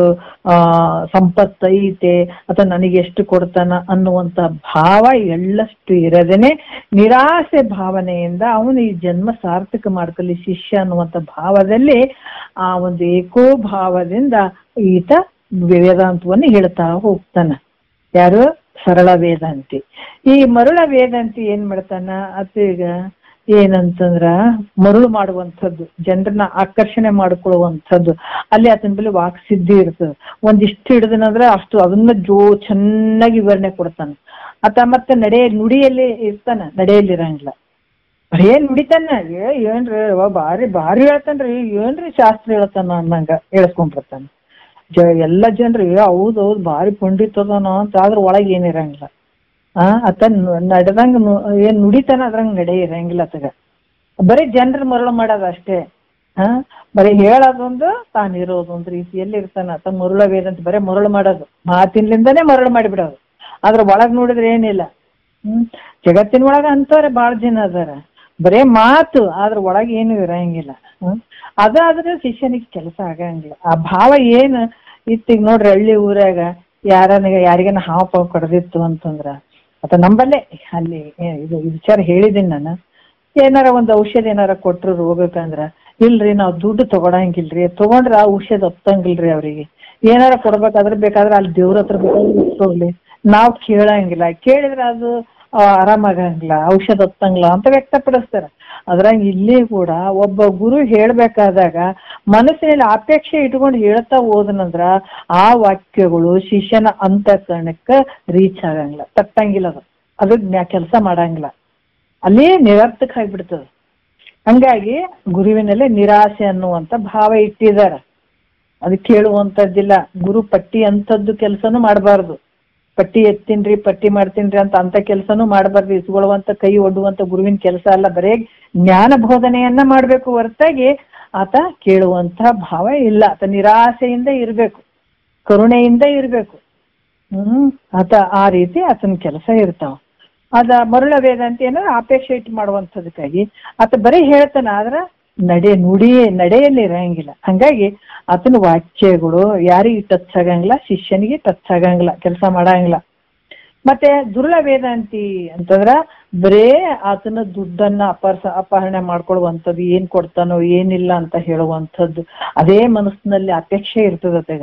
ಸಂಪತ್ತು ಐತೆ, ಆತ ನನಗೆ ಎಷ್ಟು ಕೊಡ್ತಾನ ಅನ್ನುವಂತ ಭಾವ ಎಳ್ಳಷ್ಟು ಇರದೇನೆ ನಿರಾಸೆ ಭಾವನೆಯಿಂದ ಅವನು ಈ ಜನ್ಮ ಸಾರ್ಥಕ ಮಾಡ್ಕೊಳ್ಳಿ ಶಿಷ್ಯ ಅನ್ನುವಂಥ ಭಾವದಲ್ಲಿ, ಆ ಒಂದು ಏಕೋಭಾವದಿಂದ ಈತ ವೇದಾಂತವನ್ನು ಹೇಳ್ತಾ ಹೋಗ್ತಾನ. ಯಾರು? ಸರಳ ವೇದಾಂತಿ. ಈ ಮರುಳ ವೇದಾಂತಿ ಏನ್ ಮಾಡ್ತಾನ? ಈಗ ಏನಂತಂದ್ರ ಮರುಳು ಮಾಡುವಂಥದ್ದು, ಜನರನ್ನ ಆಕರ್ಷಣೆ ಮಾಡ್ಕೊಳ್ಳುವಂಥದ್ದು. ಅಲ್ಲಿ ಆತನ ಬಳಿ ವಾಕ್ಸಿದ್ಧಿ ಇರ್ತದೆ. ಒಂದಿಷ್ಟು ಹಿಡಿದನಂದ್ರೆ ಅಷ್ಟು ಅದನ್ನ ಚೆನ್ನಾಗಿ ವಿವರಣೆ ಕೊಡ್ತಾನ. ಆತ ಮತ್ತೆ ನುಡಿಯಲ್ಲಿ ಇರ್ತಾನ, ನಡೆಯಲ್ಲಿ ಇರಂಗಿಲ್ಲ. ಏನ್ ನುಡಿತಾನ, ಏನ್ರಿ ಭಾರಿ ಭಾರಿ ಹೇಳ್ತಾನ್ರಿ, ಏನ್ರಿ ಶಾಸ್ತ್ರ ಹೇಳ್ತಾನ ಅನ್ನಂಗ ಹೇಳ್ಸ್ಕೊಂಡ್ಬಿಡ್ತಾನ. ಎಲ್ಲ ಜನರು ಹೌದೌದು ಭಾರಿ ಪಂಡಿತ್ ಅದಾನ ಅಂತ, ಆದ್ರ ಒಳಗೆ ಏನಿರಂಗಿಲ್ಲ. ಆತ ನಡೆದಂಗ ಏನ್ ನುಡಿತಾನ ಅದ್ರಂಗ ನಡೆ ಇರಂಗಿಲ್ಲ ಆತಗ. ಬರೀ ಜನರು ಮರಳು ಮಾಡೋದು ಅಷ್ಟೇ. ಬರೀ ಹೇಳೋದೊಂದು, ತಾನಿರೋದೊಂದು ರೀತಿಯಲ್ಲಿ ಇರ್ತಾನ. ಆತ ಮರುಳ ವೇದಂತ ಬರೀ ಮರಳು ಮಾಡೋದು, ಮಾತಿನಿಂದನೇ ಮರಳು ಮಾಡಿಬಿಡೋದು. ಆದ್ರ ಒಳಗ್ ನೋಡಿದ್ರೆ ಏನಿಲ್ಲ. ಜಗತ್ತಿನ ಒಳಗ ಅಂತವ್ರೆ ಬಾಳ ಜನ ಅದಾರ, ಬರೇ ಮಾತು, ಆದ್ರ ಒಳಗೆ ಏನು ಇರಂಗಿಲ್ಲ. ಅದಾದ್ರೆ ಶಿಷ್ಯನಿಗೆ ಕೆಲಸ ಆಗಂಗಿಲ್ಲ. ಆ ಭಾವ ಏನು ಇತ್ತೀಗ ನೋಡ್ರಿ, ಹಳ್ಳಿ ಊರಾಗ ಯಾರಿಗನ ಹಾವು ಪಾವು ಕಡ್ದಿತ್ತು ಅಂತಂದ್ರ ಅಥವಾ ನಂಬಲ್ಲೇ ಅಲ್ಲಿ ಇದು ವಿಚಾರ ಹೇಳಿದ್ದೀನಿ ನಾನು. ಏನಾರ ಒಂದು ಔಷಧ ಏನಾರ ಕೊಟ್ರು ರೋಗಕ್ಕಂದ್ರ, ಇಲ್ರಿ ನಾವು ದುಡ್ಡು ತಗೊಳಂಗಿಲ್ರಿ, ತಗೊಂಡ್ರ ಆ ಔಷಧ ಒತ್ತಂಗಿಲ್ರಿ. ಅವ್ರಿಗೆ ಏನಾರ ಕೊಡ್ಬೇಕಾದ್ರೆ ಬೇಕಾದ್ರೆ ಅಲ್ಲಿ ದೇವ್ರ ಹತ್ರ ಹೋಗ್ಲಿ, ನಾವ್ ಕೇಳಂಗಿಲ್ಲ. ಕೇಳಿದ್ರೆ ಅದು ಆರಾಮಾಗಂಗಿಲ್ಲ, ಔಷಧ ಒತ್ತಂಗಿಲ್ಲ ಅಂತ ವ್ಯಕ್ತಪಡಿಸ್ತಾರ. ಅದ್ರಾಗ ಇಲ್ಲಿ ಕೂಡ ಒಬ್ಬ ಗುರು ಹೇಳ್ಬೇಕಾದಾಗ ಮನಸ್ಸಿನಲ್ಲಿ ಅಪೇಕ್ಷೆ ಇಟ್ಕೊಂಡು ಹೇಳ್ತಾ ಹೋದನಂದ್ರ ಆ ವಾಕ್ಯಗಳು ಶಿಷ್ಯನ ಅಂತಃಕರಣಕ್ಕ ರೀಚ್ ಆಗಂಗಿಲ್ಲ, ತಟ್ಟಂಗಿಲ್ಲ. ಅದು ಕೆಲಸ ಮಾಡಂಗಿಲ್ಲ, ಅಲ್ಲಿ ನಿರರ್ಥಕ ಆಗ್ಬಿಡ್ತದ. ಹಂಗಾಗಿ ಗುರುವಿನಲ್ಲಿ ನಿರಾಸೆ ಅನ್ನುವಂತ ಭಾವ ಇಟ್ಟಿದಾರ. ಅದು ಕೇಳುವಂತದ್ದಿಲ್ಲ. ಗುರು ಪಟ್ಟಿ ಅಂತದ್ದು ಕೆಲಸನೂ ಮಾಡಬಾರ್ದು. ಪಟ್ಟಿ ಎತ್ತೀನ್ರಿ, ಪಟ್ಟಿ ಮಾಡ್ತೀನ್ರಿ ಅಂತ ಕೆಲಸನೂ ಮಾಡಬಾರ್ದು. ಇಸ್ಕೊಳ್ಳುವಂತ, ಕೈ ಒಡ್ಡುವಂತ ಗುರುವಿನ ಕೆಲಸ ಅಲ್ಲ. ಬರೇ ಜ್ಞಾನ ಬೋಧನೆಯನ್ನ ಮಾಡ್ಬೇಕು ಹೊರತಾಗಿ ಆತ ಕೇಳುವಂತ ಭಾವ ಇಲ್ಲ. ಆತ ನಿರಾಸೆಯಿಂದ ಇರ್ಬೇಕು, ಕರುಣೆಯಿಂದ ಇರ್ಬೇಕು. ಆತ ಆ ರೀತಿ ಆತನ ಕೆಲಸ ಇರ್ತಾವ. ಅದ ಮರುಳ ವೇದಾಂತಿ ಏನೋ ಅಪೇಕ್ಷೆ ಇಟ್ಟು ಮಾಡುವಂಥದಕ್ಕಾಗಿ ಆತ ಬರೀ ಹೇಳ್ತಾನ, ಆದ್ರ ನಡೆಯಲ್ಲಿ ಇರಂಗಿಲ್ಲ. ಹಂಗಾಗಿ ಆತನ ವಾಕ್ಯಗಳು ಯಾರಿಗೆ ಟಚ್ ಆಗಂಗಿಲ್ಲ, ಶಿಷ್ಯನಿಗೆ ಟಚ್ ಆಗಂಗಿಲ್ಲ, ಕೆಲಸ ಮಾಡಂಗಿಲ್ಲ. ಮತ್ತೆ ದುರ್ಳ ವೇದಾಂತಿ ಅಂತಂದ್ರ ಬರೇ ಆತನ ದುಡ್ಡನ್ನ ಅಪಹರಣೆ ಮಾಡ್ಕೊಳ್ಳುವಂಥದ್ದು, ಏನ್ ಕೊಡ್ತಾನೋ ಏನಿಲ್ಲ ಅಂತ ಹೇಳುವಂಥದ್ದು, ಅದೇ ಮನಸ್ಸಿನಲ್ಲಿ ಅಪೇಕ್ಷೆ ಇರ್ತದತ್ತೆಗ.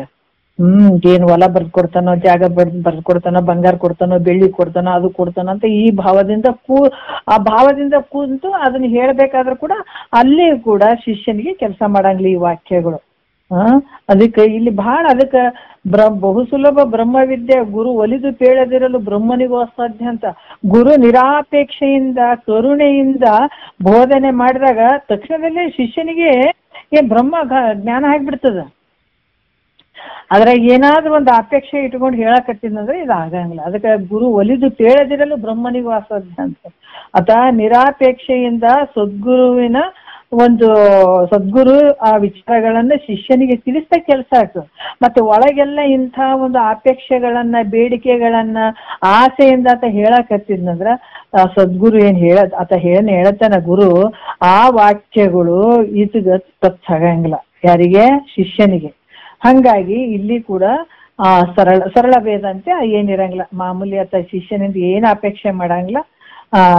ಏನ್ ಹೊಲ ಬರ್ದ್ ಕೊಡ್ತಾನೋ, ಜಾಗ ಬರ್ದ್ ಕೊಡ್ತಾನೋ, ಬಂಗಾರ ಕೊಡ್ತಾನೋ, ಬೆಳ್ಳಿ ಕೊಡ್ತಾನೋ, ಅದು ಕೊಡ್ತಾನೋ ಅಂತ ಈ ಭಾವದಿಂದ ಕೂತು ಅದನ್ನ ಹೇಳ್ಬೇಕಾದ್ರೂ ಕೂಡ ಅಲ್ಲಿ ಕೂಡ ಶಿಷ್ಯನಿಗೆ ಕೆಲಸ ಮಾಡಂಗಿಲ್ಲ ಈ ವಾಕ್ಯಗಳು. ಅದಕ್ಕೆ ಇಲ್ಲಿ ಬಹಳ ಅದಕ್ಕೆ ಬಹು ಸುಲಭ ಬ್ರಹ್ಮವಿದ್ಯೆ ಗುರು ಒಲಿದು ಪೇಳದಿರಲು ಬ್ರಹ್ಮನಿಗೂ ಅಸಾಧ್ಯ ಅಂತ. ಗುರು ನಿರಾಪೇಕ್ಷೆಯಿಂದ ಕರುಣೆಯಿಂದ ಬೋಧನೆ ಮಾಡಿದಾಗ ತಕ್ಷಣದಲ್ಲೇ ಶಿಷ್ಯನಿಗೆ ಬ್ರಹ್ಮ ಜ್ಞಾನ ಆಗ್ಬಿಡ್ತದ. ಅದ್ರಾಗ ಏನಾದ್ರೂ ಒಂದು ಅಪೇಕ್ಷೆ ಇಟ್ಕೊಂಡು ಹೇಳಕತ್ತಿದಂದ್ರೆ ಇದು ಆಗಂಗಿಲ್ಲ. ಅದಕ್ಕೆ ಗುರು ಒಲಿದು ಪೇಳದಿರಲು ಬ್ರಹ್ಮನಿಗೂ ಅಸಾಧ್ಯ ಅಂತ. ಆತ ನಿರಾಪೇಕ್ಷೆಯಿಂದ ಸದ್ಗುರು ಆ ವಿಚಾರಗಳನ್ನ ಶಿಷ್ಯನಿಗೆ ತಿಳಿಸ್ತಾ ಕೆಲಸ ಆಗ್ತದೆ. ಮತ್ತೆ ಒಳಗೆಲ್ಲ ಇಂಥ ಒಂದು ಅಪೇಕ್ಷೆಗಳನ್ನ, ಬೇಡಿಕೆಗಳನ್ನ, ಆಸೆಯಿಂದ ಆತ ಹೇಳಕತ್ತಿದ್ನಂದ್ರ ಸದ್ಗುರು ಆತ ಹೇಳತ್ತಾನ ಗುರು, ಆ ವಾಕ್ಯಗಳು ಈತಗ ಟಚ್ ಆಗಂಗಿಲ್ಲ. ಯಾರಿಗೆ? ಶಿಷ್ಯನಿಗೆ. ಹಂಗಾಗಿ ಇಲ್ಲಿ ಕೂಡ ಸರಳ ವೇದಾಂತ ಏನಿರಂಗಿಲ್ಲ. ಮಾಮೂಲಿ ಆತ ಶಿಷ್ಯನಿಂದ ಏನು ಅಪೇಕ್ಷೆ ಮಾಡಂಗಿಲ್ಲ.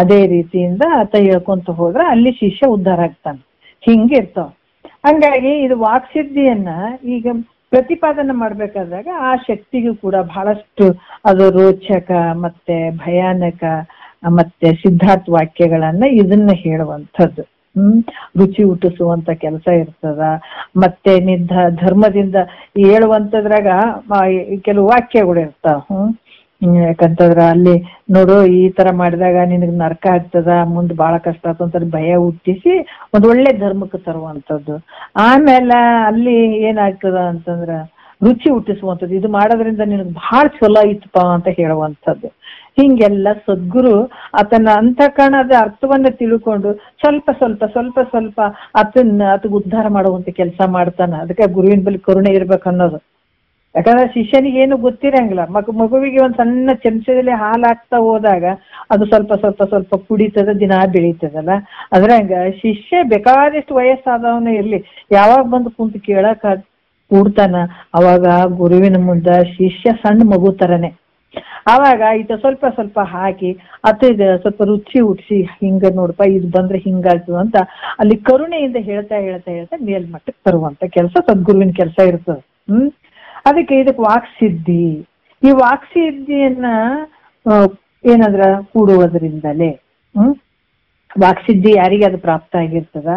ಅದೇ ರೀತಿಯಿಂದ ಆತ ಹೇಳ್ಕೊಂತ ಹೋದ್ರ ಅಲ್ಲಿ ಶಿಷ್ಯ ಉದ್ಧಾರ ಆಗ್ತಾನೆ. ಹಿಂಗಿರ್ತಾವ. ಹಂಗಾಗಿ ಇದು ವಾಕ್ಸಿದ್ಧಿಯನ್ನ ಈಗ ಪ್ರತಿಪಾದನೆ ಮಾಡ್ಬೇಕಾದಾಗ ಆ ಶಕ್ತಿಗೂ ಕೂಡ ಬಹಳಷ್ಟು ಅದು ರೋಚಕ ಮತ್ತೆ ಭಯಾನಕ ಮತ್ತೆ ಸಿದ್ಧಾರ್ಥ ವಾಕ್ಯಗಳನ್ನ ಇದನ್ನ ಹೇಳುವಂಥದ್ದು. ರುಚಿ ಹುಟ್ಟಿಸುವಂತ ಕೆಲಸ ಇರ್ತದ. ಮತ್ತೆ ಧರ್ಮದಿಂದ ಹೇಳುವಂತದ್ರಾಗ ಕೆಲವು ವಾಕ್ಯಗಳು ಇರ್ತಾವ. ಯಾಕಂತಂದ್ರ ಅಲ್ಲಿ ನೋಡು, ಈ ತರ ಮಾಡಿದಾಗ ನಿನಗ್ ನರಕ ಆಗ್ತದ, ಮುಂದೆ ಬಹಳ ಕಷ್ಟ ಆಗ್ತಂತ ಭಯ ಹುಟ್ಟಿಸಿ ಒಂದ್ ಒಳ್ಳೆ ಧರ್ಮಕ್ಕೆ ತರುವಂತದ್ದು. ಆಮೇಲೆ ಅಲ್ಲಿ ಏನಾಗ್ತದ ಅಂತಂದ್ರ ರುಚಿ ಹುಟ್ಟಿಸುವಂಥದ್ದು, ಇದು ಮಾಡೋದ್ರಿಂದ ನಿನಗ್ ಬಹಳ ಚಲೋ ಇತ್ತಪ್ಪ ಅಂತ ಹೇಳುವಂಥದ್ದು. ಹಿಂಗೆಲ್ಲ ಸದ್ಗುರು ಆತನ ಅಂತಃಕರಣದ ಅರ್ಥವನ್ನ ತಿಳ್ಕೊಂಡು ಸ್ವಲ್ಪ ಸ್ವಲ್ಪ ಸ್ವಲ್ಪ ಸ್ವಲ್ಪ ಆತಗೆ ಉದ್ಧಾರ ಮಾಡುವಂತ ಕೆಲಸ ಮಾಡ್ತಾನ. ಅದಕ್ಕೆ ಗುರುವಿನ ಬಳಿ ಕರುಣೆ ಇರ್ಬೇಕು ಅನ್ನೋದು. ಯಾಕಂದ್ರೆ ಶಿಷ್ಯನಿಗೆ ಏನು ಗೊತ್ತಿರಂಗಿಲ್ಲ. ಮಗುವಿಗೆ ಒಂದ್ ಸಣ್ಣ ಚಮಚದಲ್ಲಿ ಹಾಲು ಹಾಕ್ತಾ ಹೋದಾಗ ಅದು ಸ್ವಲ್ಪ ಸ್ವಲ್ಪ ಸ್ವಲ್ಪ ಕುಡಿತದ, ದಿನ ಬೆಳೀತದಲ್ಲ. ಅದ್ರಂಗ ಶಿಷ್ಯ ಬೇಕಾದಷ್ಟು ವಯಸ್ಸಾದವನೇ ಇರ್ಲಿ, ಯಾವಾಗ ಬಂದು ಕುಂತು ಕೇಳಕ್ ಕೂಡ್ತಾನ ಅವಾಗ ಗುರುವಿನ ಮುಂದ ಶಿಷ್ಯ ಸಣ್ಣ ಮಗು ತರನೇ. ಆವಾಗ ಈತ ಸ್ವಲ್ಪ ಸ್ವಲ್ಪ ಹಾಕಿ ಸ್ವಲ್ಪ ರುಚಿ ಹುಟ್ಟಿಸಿ, ಹಿಂಗ ನೋಡಪ್ಪ ಇದು ಬಂದ್ರೆ ಹಿಂಗಾಗ್ತದ ಅಂತ ಅಲ್ಲಿ ಕರುಣೆಯಿಂದ ಹೇಳ್ತಾ ಹೇಳ್ತಾ ಹೇಳ್ತಾ ಮೇಲ್ಮಟ್ಟಕ್ಕೆ ತರುವಂತ ಕೆಲಸ ಸದ್ಗುರುವಿನ ಕೆಲಸ ಇರ್ತದೆ. ಅದಕ್ಕೆ ಇದಕ್ಕೆ ವಾಕ್ಸಿದ್ಧಿ. ಈ ವಾಕ್ಸಿದ್ಧಿಯನ್ನ ಏನಂದ್ರ ಕೂಡುವುದರಿಂದಲೇ ವಾಕ್ಸಿದ್ಧಿ ಯಾರಿಗೆ ಅದು ಪ್ರಾಪ್ತ ಆಗಿರ್ತದ,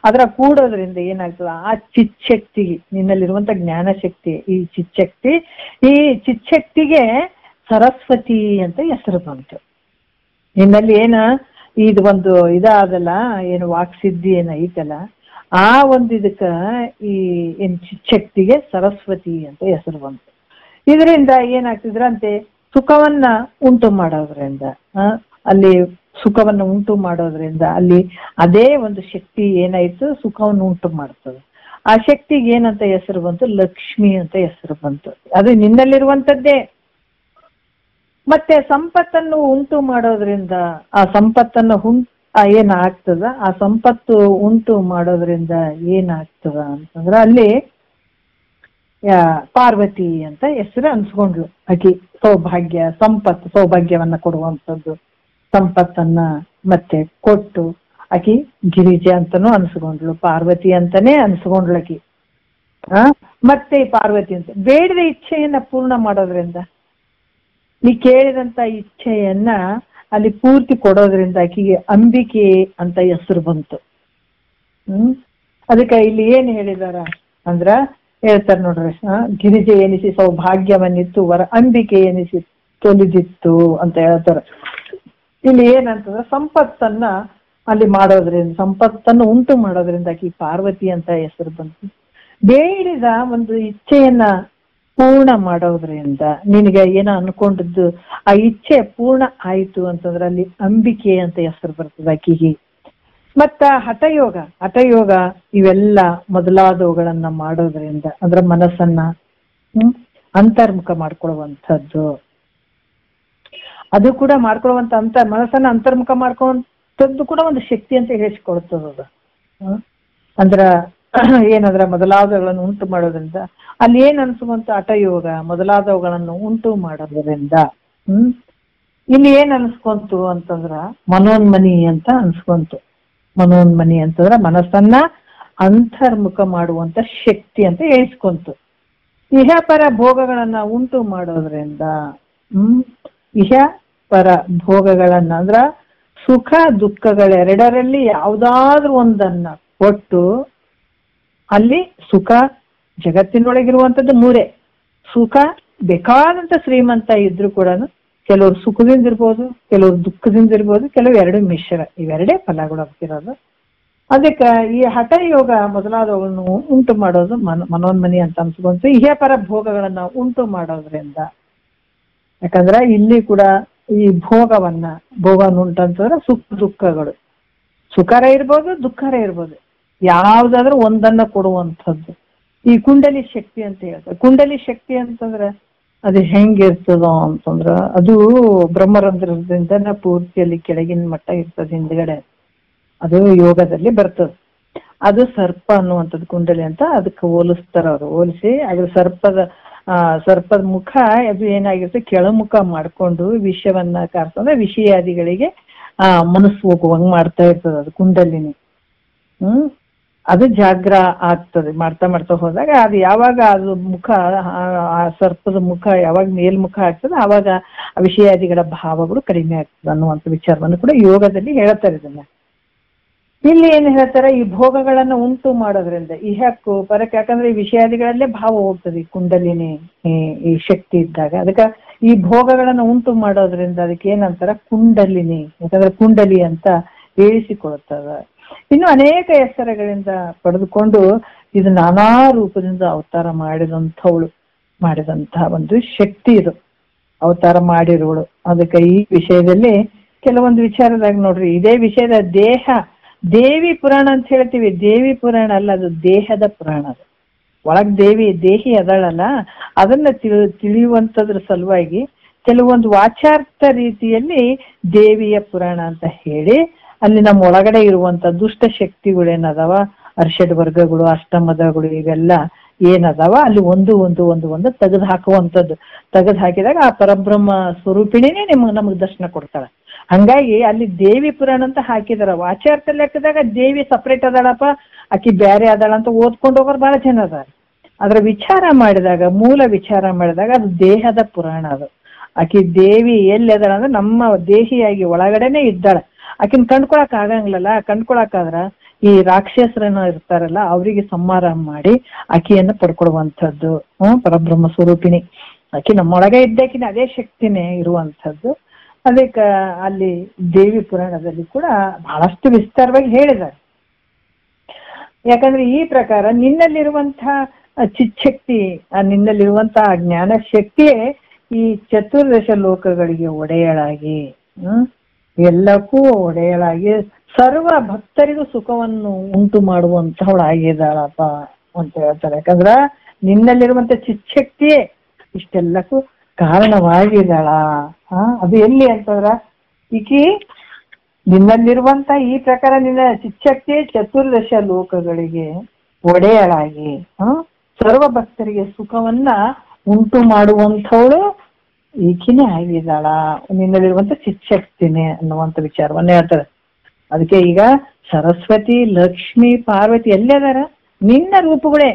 ಅದರ ಕೂಡೋದ್ರಿಂದ ಏನಾಗ್ತದ, ಆ ಚಿತ್ಶಕ್ತಿಗೆ, ನಿನ್ನಲ್ಲಿರುವಂತ ಜ್ಞಾನ ಶಕ್ತಿ, ಈ ಚಿತ್ಶಕ್ತಿಗೆ ಸರಸ್ವತಿ ಅಂತ ಹೆಸರು ಬಂತು. ನಿನ್ನಲ್ಲಿ ಇದು ಒಂದು ಇದಾದಲ್ಲ, ಏನು ವಾಕ್ಸಿದ್ಧಿ ಐತಲ್ಲ, ಆ ಒಂದು ಇದಕ್ಕ ಚಿತ್ಶಕ್ತಿಗೆ ಸರಸ್ವತಿ ಅಂತ ಹೆಸರು ಬಂತು. ಇದರಿಂದ ಏನಾಗ್ತಿದ್ರಂತೆ, ಸುಖವನ್ನ ಉಂಟು ಮಾಡೋದ್ರಿಂದ, ಅಲ್ಲಿ ಸುಖವನ್ನು ಉಂಟು ಮಾಡೋದ್ರಿಂದ ಅಲ್ಲಿ ಅದೇ ಒಂದು ಶಕ್ತಿ ಏನಾಯ್ತು, ಸುಖವನ್ನು ಉಂಟು ಮಾಡ್ತದೆ. ಆ ಶಕ್ತಿಗೆ ಏನಂತ ಹೆಸರು ಬಂತು, ಲಕ್ಷ್ಮಿ ಅಂತ ಹೆಸರು ಬಂತು. ಅದು ನಿನ್ನಲ್ಲಿರುವಂತದ್ದೇ. ಮತ್ತೆ ಸಂಪತ್ತನ್ನು ಉಂಟು ಮಾಡೋದ್ರಿಂದ, ಆ ಸಂಪತ್ತನ್ನು ಏನಾಗ್ತದ, ಆ ಸಂಪತ್ತು ಉಂಟು ಮಾಡೋದ್ರಿಂದ ಏನಾಗ್ತದ ಅಂತಂದ್ರ ಅಲ್ಲಿ ಪಾರ್ವತಿ ಅಂತ ಹೆಸರು ಅನ್ಸ್ಕೊಂಡ್ಲು. ಆಕಿ ಸೌಭಾಗ್ಯವನ್ನ ಕೊಡುವಂಥದ್ದು, ಸಂಪತ್ತನ್ನ ಮತ್ತೆ ಕೊಟ್ಟು ಆಕಿ ಗಿರಿಜೆ ಅಂತಾನೂ ಅನ್ಸ್ಕೊಂಡ್ಲು, ಪಾರ್ವತಿ ಅಂತಾನೆ ಅನ್ಸ್ಕೊಂಡ್ಲು ಆಕಿ. ಮತ್ತೆ ಪಾರ್ವತಿ ಅಂತ ಬೇಡದ ಇಚ್ಛೆಯನ್ನ ಪೂರ್ಣ ಮಾಡೋದ್ರಿಂದ, ನೀ ಕೇಳಿದಂತ ಇಚ್ಛೆಯನ್ನ ಅಲ್ಲಿ ಪೂರ್ತಿ ಕೊಡೋದ್ರಿಂದ ಆಕಿಗೆ ಅಂಬಿಕೆ ಅಂತ ಹೆಸರು ಬಂತು. ಅದಕ್ಕೆ ಇಲ್ಲಿ ಏನ್ ಹೇಳಿದಾರ ಅಂದ್ರ ಹೇಳ್ತಾರ ನೋಡ್ರಿ, ಗಿರಿಜೆ ಎನಿಸಿ ಸೌಭಾಗ್ಯವನ್ನಿತ್ತು, ವರ ಅಂಬಿಕೆ ಎನಿಸಿ ತೊಲಿದಿತ್ತು ಅಂತ ಹೇಳ್ತಾರ. ಇಲ್ಲಿ ಏನಂತಂದ್ರೆ ಸಂಪತ್ತನ್ನ ಅಲ್ಲಿ ಮಾಡೋದ್ರಿಂದ, ಸಂಪತ್ತನ್ನು ಉಂಟು ಮಾಡೋದ್ರಿಂದ ಆಕಿ ಪಾರ್ವತಿ ಅಂತ ಹೆಸರು ಬಂತು. ಬೇಡಿದ ಒಂದು ಇಚ್ಛೆಯನ್ನ ಪೂರ್ಣ ಮಾಡೋದ್ರಿಂದ, ನಿನಗೆ ಏನೋ ಅನ್ಕೊಂಡಿದ್ದು ಆ ಇಚ್ಛೆ ಪೂರ್ಣ ಆಯ್ತು ಅಂತಂದ್ರೆ ಅಲ್ಲಿ ಅಂಬಿಕೆ ಅಂತ ಹೆಸರು ಬರ್ತದೆ ಆಕಿಗೆ. ಮತ್ತ ಹಠಯೋಗ ಇವೆಲ್ಲ ಮೊದಲಾದವುಗಳನ್ನ ಮಾಡೋದ್ರಿಂದ ಅಂದ್ರೆ ಮನಸ್ಸನ್ನ ಅಂತರ್ಮುಖ ಮಾಡ್ಕೊಳ್ಳುವಂಥದ್ದು. ಅದು ಕೂಡ ಮಾಡ್ಕೊಳ್ಳುವಂತ ಮನಸ್ಸನ್ನ ಅಂತರ್ಮುಖ ಮಾಡ್ಕೊಳ್ಳುವಂಥದ್ದು ಕೂಡ ಒಂದು ಶಕ್ತಿ ಅಂತ ಹೇಳಿಸ್ಕೊಳ್ತದ. ಅಂದ್ರ ಏನಂದ್ರ ಮೊದಲಾದವುಗಳನ್ನು ಉಂಟು ಮಾಡೋದ್ರಿಂದ ಅಲ್ಲಿ ಏನ್ ಅನ್ಸುವಂತ ಹಠಯೋಗ ಮೊದಲಾದವುಗಳನ್ನು ಉಂಟು ಮಾಡೋದ್ರಿಂದ ಇಲ್ಲಿ ಏನ್ ಅನ್ಸ್ಕೊಂತು ಅಂತಂದ್ರ ಮನೋನ್ಮನಿ ಅಂತ ಅನ್ಸ್ಕೊಂತು. ಮನೋನ್ಮನಿ ಅಂತಂದ್ರ ಮನಸ್ಸನ್ನ ಅಂತರ್ಮುಖ ಮಾಡುವಂತ ಶಕ್ತಿ ಅಂತ ಹೇಳಿಸ್ಕೊಂತು. ಇಹ ಪರ ಭೋಗಗಳನ್ನ ಉಂಟು ಮಾಡೋದ್ರಿಂದ ಇಹ ಪರ ಭೋಗಗಳನ್ನ ಅಂದ್ರ ಸುಖ ದುಃಖಗಳೆರಡರಲ್ಲಿ ಯಾವುದಾದ್ರೂ ಒಂದನ್ನ ಕೊಟ್ಟು ಅಲ್ಲಿ ಸುಖ ಜಗತ್ತಿನೊಳಗಿರುವಂಥದ್ದು ಮೂರೇ. ಸುಖ ಬೇಕಾದಂತ ಶ್ರೀಮಂತ ಇದ್ರು ಕೂಡ ಕೆಲವರು ಸುಖದಿಂದ ಇರ್ಬೋದು, ಕೆಲವರು ದುಃಖದಿಂದ ಇರ್ಬೋದು, ಕೆಲವು ಎರಡು ಮಿಶ್ರ, ಇವೆರಡೇ ಫಲಗಳು ಆಗ್ತಿರೋದು. ಅದಕ್ಕೆ ಈ ಹಠಯೋಗ ಮೊದಲಾದವುಗಳನ್ನು ಉಂಟು ಮಾಡೋದು ಮನೋನ್ಮನಿ ಅಂತ ಅನ್ಸ್ಕೊಂತು. ಇಹ ಪರ ಭೋಗಗಳನ್ನ ಉಂಟು ಮಾಡೋದ್ರಿಂದ, ಯಾಕಂದ್ರ ಇಲ್ಲಿ ಕೂಡ ಈ ಭೋಗವನ್ನು ಉಂಟಂತಂದ್ರೆ ಸುಖ ದುಃಖಗಳು, ಸುಖರ ಇರ್ಬೋದು ದುಃಖರ ಇರ್ಬೋದು, ಯಾವ್ದಾದ್ರೂ ಒಂದನ್ನ ಕೊಡುವಂಥದ್ದು ಈ ಕುಂಡಲಿ ಶಕ್ತಿ ಅಂತ ಹೇಳ್ತಾರೆ. ಕುಂಡಲಿ ಶಕ್ತಿ ಅಂತಂದ್ರೆ ಅದು ಹೆಂಗಿರ್ತದ ಅಂತಂದ್ರ ಅದು ಬ್ರಹ್ಮರಂಧ್ರದಿಂದ ಪೂರ್ತಿಯಲ್ಲಿ ಕೆಳಗಿನ ಮಟ್ಟ ಇರ್ತದೆ, ಹಿಂದ್ಗಡೆ ಅದು ಯೋಗದಲ್ಲಿ ಬರ್ತದೆ. ಅದು ಸರ್ಪ ಅನ್ನುವಂಥದ್ದು ಕುಂಡಲಿ ಅಂತ ಅದಕ್ಕೆ ಹೋಲಿಸ್ತಾರ ಅವರು. ಹೋಲಿಸಿ ಅದ್ರ ಸರ್ಪದ ಮುಖ ಅದು ಏನಾಗಿರುತ್ತೆ, ಕೆಳಮುಖ ಮಾಡ್ಕೊಂಡು ವಿಷವನ್ನ ಕಾರ್ಸಂದ್ರೆ ವಿಷಯಾದಿಗಳಿಗೆ ಮನಸ್ಸು ಹೋಗುವಂಗ್ ಮಾಡ್ತಾ ಇರ್ತದೆ ಅದು ಕುಂಡಲಿನಿ. ಅದು ಜಾಗ್ರ ಆಗ್ತದೆ. ಮಾಡ್ತಾ ಹೋದಾಗ ಅದು ಯಾವಾಗ ಅದು ಮುಖ ಆ ಸರ್ಪದ ಮುಖ ಯಾವಾಗ ಮೇಲ್ಮುಖ ಆಗ್ತದೆ ಆವಾಗ ವಿಷಯಾದಿಗಳ ಭಾವಗಳು ಕಡಿಮೆ ಆಗ್ತದೆ ಅನ್ನುವಂಥ ವಿಚಾರವನ್ನು ಕೂಡ ಯೋಗದಲ್ಲಿ ಹೇಳ್ತಾರೆ. ಇದನ್ನ ಇಲ್ಲಿ ಏನ್ ಹೇಳ್ತಾರೆ, ಈ ಭೋಗಗಳನ್ನ ಉಂಟು ಮಾಡೋದ್ರಿಂದ ಇಹಕ್ಕೂ ಪರಕ್ಕೆ, ಯಾಕಂದ್ರೆ ಈ ವಿಷಯಾದಿಗಳಲ್ಲೇ ಭಾವ ಹೋಗ್ತದೆ ಈ ಕುಂಡಲಿನಿ ಈ ಶಕ್ತಿ ಇದ್ದಾಗ. ಅದಕ್ಕೆ ಈ ಭೋಗಗಳನ್ನ ಉಂಟು ಮಾಡೋದ್ರಿಂದ ಅದಕ್ಕೆ ಏನಂತಾರ ಕುಂಡಲಿನಿ, ಯಾಕಂದ್ರೆ ಕುಂಡಲಿ ಅಂತ ಹೇಳಿಸಿಕೊಳ್ತದ. ಇನ್ನು ಅನೇಕ ಹೆಸರುಗಳಿಂದ ಪಡೆದುಕೊಂಡು ಇದು ನಾನಾ ರೂಪದಿಂದ ಅವತಾರ ಮಾಡಿದಂತಹ ಒಂದು ಶಕ್ತಿ ಇದು, ಅವತಾರ ಮಾಡಿರೋಳು. ಅದಕ್ಕೆ ಈ ವಿಷಯದಲ್ಲಿ ಕೆಲವೊಂದು ವಿಚಾರದಾಗ ನೋಡ್ರಿ, ಇದೇ ವಿಷಯದ ದೇವಿ ಪುರಾಣ ಅಂತ ಹೇಳ್ತೀವಿ. ದೇವಿ ಪುರಾಣ ಅಲ್ಲ, ಅದು ದೇಹದ ಪುರಾಣ. ಅದು ಒಳಗ್ ದೇಹಿ ಅದಳಲ್ಲ, ಅದನ್ನ ತಿಳಿಯುವಂತದ್ರ ಸಲುವಾಗಿ ಕೆಲವೊಂದು ವಾಚಾರ್ಥ ರೀತಿಯಲ್ಲಿ ದೇವಿಯ ಪುರಾಣ ಅಂತ ಹೇಳಿ ಅಲ್ಲಿ ನಮ್ಮ ಒಳಗಡೆ ಇರುವಂತ ದುಷ್ಟ ಶಕ್ತಿಗಳೇನದಾವ, ಅರ್ಷಡ್ ವರ್ಗಗಳು, ಅಷ್ಟಮದಗಳು, ಇವೆಲ್ಲ ಏನದಾವ ಅಲ್ಲಿ ಒಂದು ತೆಗೆದು ಹಾಕುವಂಥದ್ದು. ತೆಗೆದು ಹಾಕಿದಾಗ ಆ ಪರಬ್ರಹ್ಮ ಸ್ವರೂಪಿಣಿನೇ ನಮಗ್ ದರ್ಶನ ಕೊಡ್ತಾಳೆ. ಹಂಗಾಗಿ ಅಲ್ಲಿ ದೇವಿ ಪುರಾಣ ಅಂತ ಹಾಕಿದಾರ. ವಾಚಾರ್ಥ ಲೆಕ್ಕದಾಗ ದೇವಿ ಸಪ್ರೇಟ್ ಅದಾಳಪ್ಪ, ಆಕಿ ಬ್ಯಾರೆ ಅದಾಳ ಅಂತ ಓದ್ಕೊಂಡು ಹೋಗೋರು ಬಹಳ ಜನ ಅದಾರ. ಅದ್ರ ಮೂಲ ವಿಚಾರ ಮಾಡಿದಾಗ ಅದು ದೇಹದ ಪುರಾಣ. ಅದು ಆಕಿ ದೇವಿ ಎಲ್ಲಿ ಅದಾಳ ಅಂದ್ರೆ ನಮ್ಮ ದೇಹಿಯಾಗಿ ಒಳಗಡೆನೆ ಇದ್ದಾಳ. ಆಕಿನ ಕಂಡ್ಕೊಳಕ್ ಆಗಂಗಿಲ್ಲಲ್ಲ. ಕಂಡ್ಕೊಳಕಾದ್ರ ಈ ರಾಕ್ಷಸರನ್ನ ಇರ್ತಾರಲ್ಲ ಅವರಿಗೆ ಸಂಹಾರ ಮಾಡಿ ಆಕಿಯನ್ನ ಪಡ್ಕೊಡುವಂಥದ್ದು. ಪರಬ್ರಹ್ಮ ಸ್ವರೂಪಿಣಿ ಆಕಿ ನಮ್ಮೊಳಗೆ ಇದ್ದಾಕಿನ ಅದೇ ಶಕ್ತಿನೇ ಇರುವಂಥದ್ದು. ಅದಕ್ಕೆ ಅಲ್ಲಿ ದೇವಿ ಪುರಾಣದಲ್ಲಿ ಕೂಡ ಬಹಳಷ್ಟು ವಿಸ್ತಾರವಾಗಿ ಹೇಳಿದ್ದಾರೆ. ಯಾಕಂದ್ರೆ ಈ ಪ್ರಕಾರ ನಿನ್ನಲ್ಲಿರುವಂತಹ ಚಿಚ್ಚಕ್ತಿ, ನಿನ್ನಲ್ಲಿರುವಂತಹ ಜ್ಞಾನ ಶಕ್ತಿಯೇ ಈ ಚತುರ್ದಶ ಲೋಕಗಳಿಗೆ ಒಡೆಯಳಾಗಿ, ಎಲ್ಲಕ್ಕೂ ಒಡೆಯಳಾಗಿ ಸರ್ವ ಭಕ್ತರಿಗೂ ಸುಖವನ್ನು ಉಂಟು ಮಾಡುವಂತಹವಳಾಗಿದ್ದಾಳಪ್ಪ ಅಂತ ಹೇಳ್ತಾರೆ. ಯಾಕಂದ್ರ ನಿನ್ನಲ್ಲಿರುವಂತ ಚಿಚ್ಚಕ್ತಿಯೇ ಇಷ್ಟೆಲ್ಲಕ್ಕೂ ಕಾರಣವಾಗಿದ್ದಾಳ. ಅದು ಎಲ್ಲಿ ಅಂತಂದ್ರ ಈಕಿ ನಿನ್ನಲ್ಲಿರುವಂತ ಈ ಪ್ರಕಾರ ನಿನ್ನ ಚಿಚ್ಚಕ್ತಿಯೇ ಚತುರ್ದಶ ಲೋಕಗಳಿಗೆ ಒಡೆಯಳಾಗಿ ಸರ್ವ ಭಕ್ತರಿಗೆ ಸುಖವನ್ನ ಉಂಟು ಮಾಡುವಂಥವಳು ಈಕಿನೇ ಆಗಿದ್ದಾಳ, ನಿನ್ನಲ್ಲಿರುವಂತ ಚಿಚ್ಚಕ್ತಿನೇ ಅನ್ನುವಂಥ ವಿಚಾರವನ್ನ ಹೇಳ್ತಾರೆ. ಅದಕ್ಕೆ ಈಗ ಸರಸ್ವತಿ, ಲಕ್ಷ್ಮಿ, ಪಾರ್ವತಿ ಎಲ್ಲದಾರ ನಿನ್ನ ರೂಪಗಳೇ.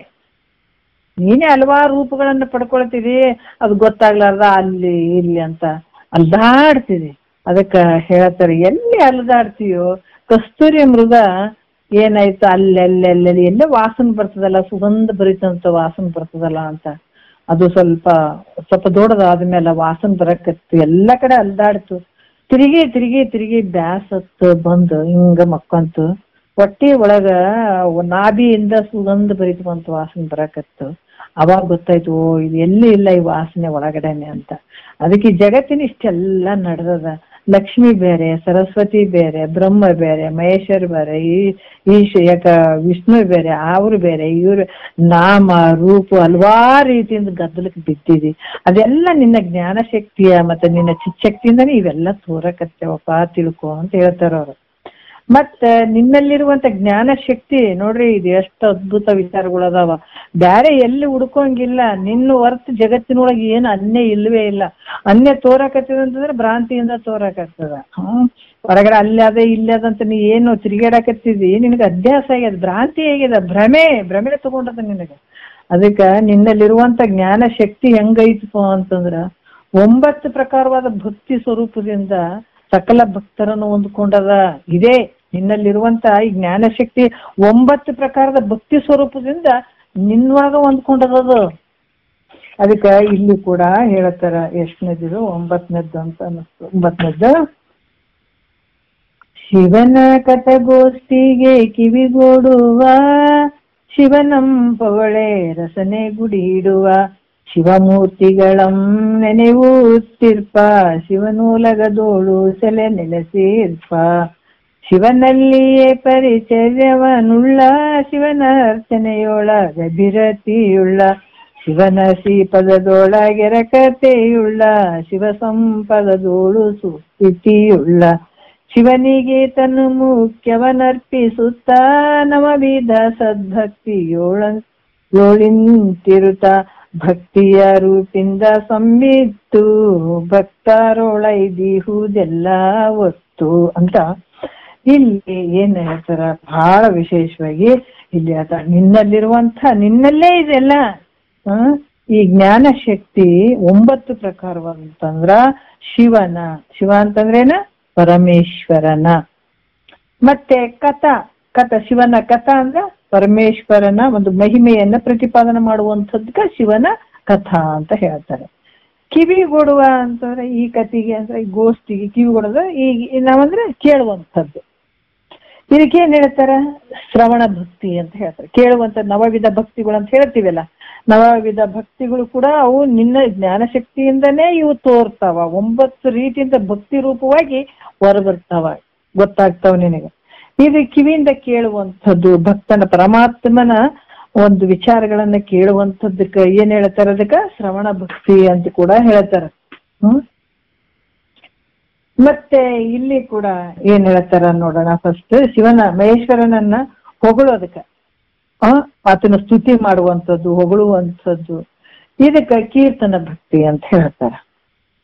ನೀನೇ ಹಲವಾರು ರೂಪಗಳನ್ನ ಪಡ್ಕೊಳ್ತಿದಿ, ಅದು ಗೊತ್ತಾಗ್ಲಾರ್ದ ಅಲ್ಲಿ ಇಲ್ಲಿ ಅಂತ ಅಲ್ದಾಡ್ತಿದಿ. ಅದಕ್ಕ ಹೇಳ್ತಾರೆ, ಎಲ್ಲಿ ಅಲ್ದಾಡ್ತೀಯೋ ಕಸ್ತೂರಿ ಮೃಗ ಏನಾಯ್ತು ಅಲ್ಲೆಲ್ಲೆಲ್ಲಿ ಎಲ್ಲೇ ವಾಸನೆ ಬರ್ತದಲ್ಲ, ಸುಗಂಧ ಭರಿತಂತ ವಾಸನೆ ಬರ್ತದಲ್ಲ ಅಂತ, ಅದು ಸ್ವಲ್ಪ ದೊಡ್ಡದಾದ್ಮೇಲೆ ವಾಸನೆ ಬರಕತ್ತು, ಎಲ್ಲ ಕಡೆ ಅಲ್ದಾಡ್ತು. ತಿರುಗಿ ಬ್ಯಾಸತ್ತು ಬಂದು ಹಿಂಗ ಮಕ್ಕಂತು, ಹೊಟ್ಟಿ ಒಳಗ ನಾಭಿಯಿಂದ ಸುಗಂಧ ಭರಿತವಂತ ವಾಸನೆ ಬರಕತ್ತು. ಅವಾಗ ಗೊತ್ತಾಯ್ತು, ಓ ಇದು ಎಲ್ಲಿ ಇಲ್ಲ ಈ ವಾಸನೆ ಒಳಗಡೆನೆ ಅಂತ. ಅದಕ್ಕೆ ಈ ಜಗತ್ತಿನ ಇಷ್ಟೆಲ್ಲ ನಡೆದದ. ಲಕ್ಷ್ಮಿ ಬೇರೆ, ಸರಸ್ವತಿ ಬೇರೆ, ಬ್ರಹ್ಮ ಬೇರೆ, ಮಹೇಶ್ವರ್ ಬೇರೆ, ವಿಷ್ಣು ಬೇರೆ, ಅವರು ಬೇರೆ, ಇವ್ರು ನಾಮ ರೂಪ ಹಲವಾರು ರೀತಿಯಿಂದ ಗದ್ದಲಕ್ಕೆ ಬಿದ್ದಿದಿ. ಅದೆಲ್ಲ ನಿನ್ನ ಜ್ಞಾನ ಶಕ್ತಿಯ ಮತ್ತೆ ನಿನ್ನ ಚಿಚ್ಚಕ್ತಿಯಿಂದನೇ ಇವೆಲ್ಲ ತೋರಕತ್ತೇವಪ್ಪ, ತಿಳ್ಕೊ ಅಂತ ಹೇಳ್ತಾರ ಅವ್ರು. ಮತ್ತ ನಿನ್ನಲ್ಲಿರುವಂತ ಜ್ಞಾನ ಶಕ್ತಿ ನೋಡ್ರಿ, ಇದು ಎಷ್ಟು ಅದ್ಭುತ ವಿಚಾರಗಳದಾವ. ಬ್ಯಾರೆ ಎಲ್ಲಿ ಹುಡ್ಕೋಂಗಿಲ್ಲ. ನಿನ್ನ ಹೊರತು ಜಗತ್ತಿನೊಳಗೆ ಏನು ಅನ್ಯ ಇಲ್ವೇ ಇಲ್ಲ. ಅನ್ಯ ತೋರಕತ್ತದ ಅಂತಂದ್ರೆ ಭ್ರಾಂತಿಯಿಂದ ತೋರಕತ್ತದ. ಹೊರಗಡೆ ಅಲ್ಲಿ ಅದೇ ಇಲ್ಲಿ ಅದಂತ ನೀ ಏನು ತಿರುಗಾಡಕತ್ತಿದಿ, ನಿನಗೆ ಅಭ್ಯಾಸ ಆಗ್ಯದ, ಭ್ರಾಂತಿ ಆಗ್ಯದ, ಭ್ರಮೆ ತಗೊಂಡದ ನಿನಗೆ. ಅದಕ್ಕ ನಿನ್ನಲ್ಲಿರುವಂತ ಜ್ಞಾನ ಶಕ್ತಿ ಹೆಂಗೈತಪ್ಪ ಅಂತಂದ್ರ 9 ಪ್ರಕಾರವಾದ ಭಕ್ತಿ ಸ್ವರೂಪದಿಂದ ಸಕಲ ಭಕ್ತರನ್ನು ಹೊಂದ್ಕೊಂಡದ. ಇದೇ ನಿನ್ನಲ್ಲಿರುವಂತ ಈ ಜ್ಞಾನ ಶಕ್ತಿ 9 ಪ್ರಕಾರದ ಭಕ್ತಿ ಸ್ವರೂಪದಿಂದ ನಿನ್ನೊಳಗ ಹೊಂದ್ಕೊಂಡದದು. ಅದಕ್ಕ ಇಲ್ಲಿ ಕೂಡ ಹೇಳ್ತಾರ, ಎಷ್ಟನೇದಿದು 9ನೇದ್ದು ಅಂತ ಅನಿಸ್ತು. 9ನೇದ್ದು, ಶಿವನ ಕಥಗೋಷ್ಠಿಗೆ ಕಿವಿಗೊಡುವ, ಶಿವನಂಪವಳೆ ರಸನೆ ಗುಡಿಯಿಡುವ, ಶಿವಮೂರ್ತಿಗಳಂ ನೆನೆಯುತ್ತಿರ್ಪ, ಶಿವನೂಲಗದೋಳು ಸೆಲೆ ನೆಲೆಸಿರ್ಪ, ಶಿವನಲ್ಲಿಯೇ ಪರಿಚರ್ಯವನುಳ್ಳ, ಶಿವನ ಅರ್ಚನೆಯೊಳಗ ಬಿರತಿಯುಳ್ಳ, ಶಿವನ ಶ್ರೀಪದದೊಳಗೆರಕತೆಯುಳ್ಳ, ಶಿವ ಸಂಪದದೋಳು ಸುಸ್ಥಿತಿಯುಳ್ಳ, ಶಿವನಿಗೆ ತನು ಮುಖ್ಯವನರ್ಪಿಸುತ್ತ, ನವವಿಧ ಸದ್ಭಕ್ತಿಯೋಳಿಂತಿರುತ್ತ, ಭಕ್ತಿಯ ರೂಪಿಂದ ಸಂಬಿತ್ತು, ಭಕ್ತರೊಳೈದಿಹುದೆಲ್ಲ ವಸ್ತು ಅಂತ ಇಲ್ಲಿ ಏನ್ ಹೇಳ್ತಾರ. ಬಹಳ ವಿಶೇಷವಾಗಿ ಇಲ್ಲಿ ಅದ ನಿನ್ನಲ್ಲೇ ಇದೆಲ್ಲ. ಈ ಜ್ಞಾನ ಶಕ್ತಿ 9 ಪ್ರಕಾರವಂತಂದ್ರ ಶಿವ ಅಂತಂದ್ರೇನ ಪರಮೇಶ್ವರನ. ಮತ್ತೆ ಕಥ ಶಿವನ ಕಥಾ ಅಂದ್ರ ಪರಮೇಶ್ವರನ ಒಂದು ಮಹಿಮೆಯನ್ನ ಪ್ರತಿಪಾದನೆ ಮಾಡುವಂಥದ್ಕ ಶಿವನ ಕಥಾ ಅಂತ ಹೇಳ್ತಾರೆ. ಕಿವಿಗೊಡುವ ಅಂತಂದ್ರೆ ಈ ಕಥೆಗೆ ಅಂದ್ರೆ ಈ ಗೋಷ್ಠಿಗೆ ಕಿವಿಗೊಡೋದು ನಾವಂದ್ರೆ ಕೇಳುವಂಥದ್ದು. ಇದಕ್ಕೇನ್ ಹೇಳ್ತಾರ, ಶ್ರವಣ ಭಕ್ತಿ ಅಂತ ಹೇಳ್ತಾರೆ. ಕೇಳುವಂತ ನವವಿಧ ಭಕ್ತಿಗಳು ಅಂತ ಹೇಳ್ತೀವಲ್ಲ, ನವವಿಧ ಭಕ್ತಿಗಳು ಕೂಡ ಅವು ನಿನ್ನ ಜ್ಞಾನ ಶಕ್ತಿಯಿಂದನೇ ಇವು ತೋರ್ತಾವ. 9 ರೀತಿಯಿಂದ ಭಕ್ತಿ ರೂಪವಾಗಿ ಹೊರಬರ್ತಾವ, ಗೊತ್ತಾಗ್ತಾವ ನಿನಗೆ. ಇದು ಕಿವಿಯಿಂದ ಕೇಳುವಂಥದ್ದು, ಭಕ್ತನ ಪರಮಾತ್ಮನ ಒಂದು ವಿಚಾರಗಳನ್ನ ಕೇಳುವಂಥದ್ದಕ್ಕ ಏನ್ ಹೇಳ್ತಾರ, ಅದಕ್ಕ ಶ್ರವಣ ಭಕ್ತಿ ಅಂತ ಕೂಡ ಹೇಳ್ತಾರ. ಮತ್ತೆ ಇಲ್ಲಿ ಕೂಡ ಏನ್ ಹೇಳ್ತಾರ ನೋಡೋಣ. ಫಸ್ಟ್ ಶಿವನ ಮಹೇಶ್ವರನನ್ನ ಹೊಗಳೋದಕ್ಕ, ಆತನ ಸ್ತುತಿ ಮಾಡುವಂಥದ್ದು, ಹೊಗಳುವಂಥದ್ದು, ಇದಕ್ಕ ಕೀರ್ತನ ಭಕ್ತಿ ಅಂತ ಹೇಳ್ತಾರ.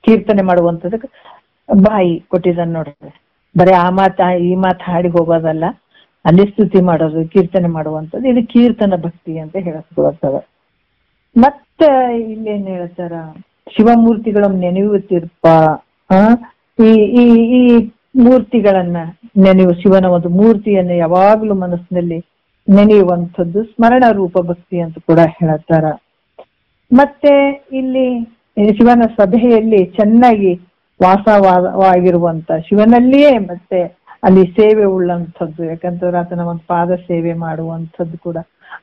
ಕೀರ್ತನೆ ಮಾಡುವಂಥದಕ್ಕೆ ಬಾಯಿ ಕೊಟ್ಟಿದ್ದಾನೆ ನೋಡ್ರಿ. ಬರೀ ಈ ಮಾತು ಹಾಡಿ ಹೋಗೋದಲ್ಲ, ಅಲ್ಲಿ ಸ್ತುತಿ ಮಾಡೋದು, ಕೀರ್ತನೆ ಮಾಡುವಂಥದ್ದು, ಇದು ಕೀರ್ತನ ಭಕ್ತಿ ಅಂತ ಹೇಳಿಸ್ಕೊಳ್ತವೆ. ಮತ್ತೆ ಇಲ್ಲೇನ್ ಹೇಳ್ತಾರ, ಶಿವಮೂರ್ತಿಗಳನ್ನ ನೆನೆಯುತ್ತಿರ್ಪ, ಈ ಮೂರ್ತಿಗಳನ್ನ ಶಿವನ ಒಂದು ಮೂರ್ತಿಯನ್ನ ಯಾವಾಗ್ಲೂ ಮನಸ್ಸಿನಲ್ಲಿ ನೆನೆಯುವಂಥದ್ದು ಸ್ಮರಣ ರೂಪ ಭಕ್ತಿ ಅಂತ ಕೂಡ ಹೇಳ್ತಾರ. ಮತ್ತೆ ಇಲ್ಲಿ ಶಿವನ ಸಭೆಯಲ್ಲಿ ಚೆನ್ನಾಗಿ ವಾಸವಾಗಿರುವಂತ ಶಿವನಲ್ಲಿಯೇ ಮತ್ತೆ ಅಲ್ಲಿ ಸೇವೆ ಉಳ್ಳಂಥದ್ದು. ಯಾಕಂತಂದ್ರೆ ಆತನ ಒಂದು ಪಾದ ಸೇವೆ ಮಾಡುವಂಥದ್ದು ಕೂಡ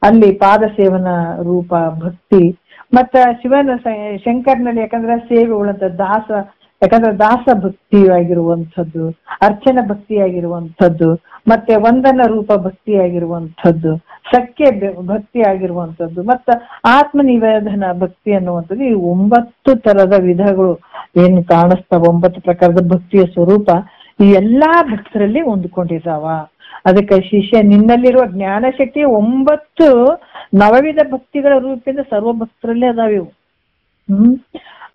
ಅಲ್ಲಿ ಪಾದ ಸೇವನ ರೂಪ ಭಕ್ತಿ. ಮತ್ತ ಶಿವನ ಶಂಕರ್ನಲ್ಲಿ ಯಾಕಂದ್ರೆ ಸೇವೆ ಉಳ್ಳಂತ ದಾಸ ಭಕ್ತಿಯಾಗಿರುವಂಥದ್ದು, ಅರ್ಚನ ಭಕ್ತಿಯಾಗಿರುವಂಥದ್ದು, ಮತ್ತೆ ವಂದನ ರೂಪ ಭಕ್ತಿಯಾಗಿರುವಂಥದ್ದು, ಸಖ್ಯ ಭಕ್ತಿ ಆಗಿರುವಂಥದ್ದು, ಮತ್ತ ಆತ್ಮ ನಿವೇದನ ಭಕ್ತಿ ಅನ್ನುವಂಥದ್ದು. ಈ 9 ತರದ ವಿಧಗಳು ಏನು ಕಾಣಿಸ್ತಾವ, 9 ಪ್ರಕಾರದ ಭಕ್ತಿಯ ಸ್ವರೂಪ ಈ ಎಲ್ಲಾ ಭಕ್ತರಲ್ಲಿ ಹೊಂದ್ಕೊಂಡಿದ್ದಾವ. ಅದಕ್ಕೆ ಶಿಷ್ಯ ನಿನ್ನಲ್ಲಿರುವ ಜ್ಞಾನ ಶಕ್ತಿ 9 ನವವಿಧ ಭಕ್ತಿಗಳ ರೂಪದಿಂದ ಸರ್ವ ಭಕ್ತರಲ್ಲೇ ಅದಾವಿವು.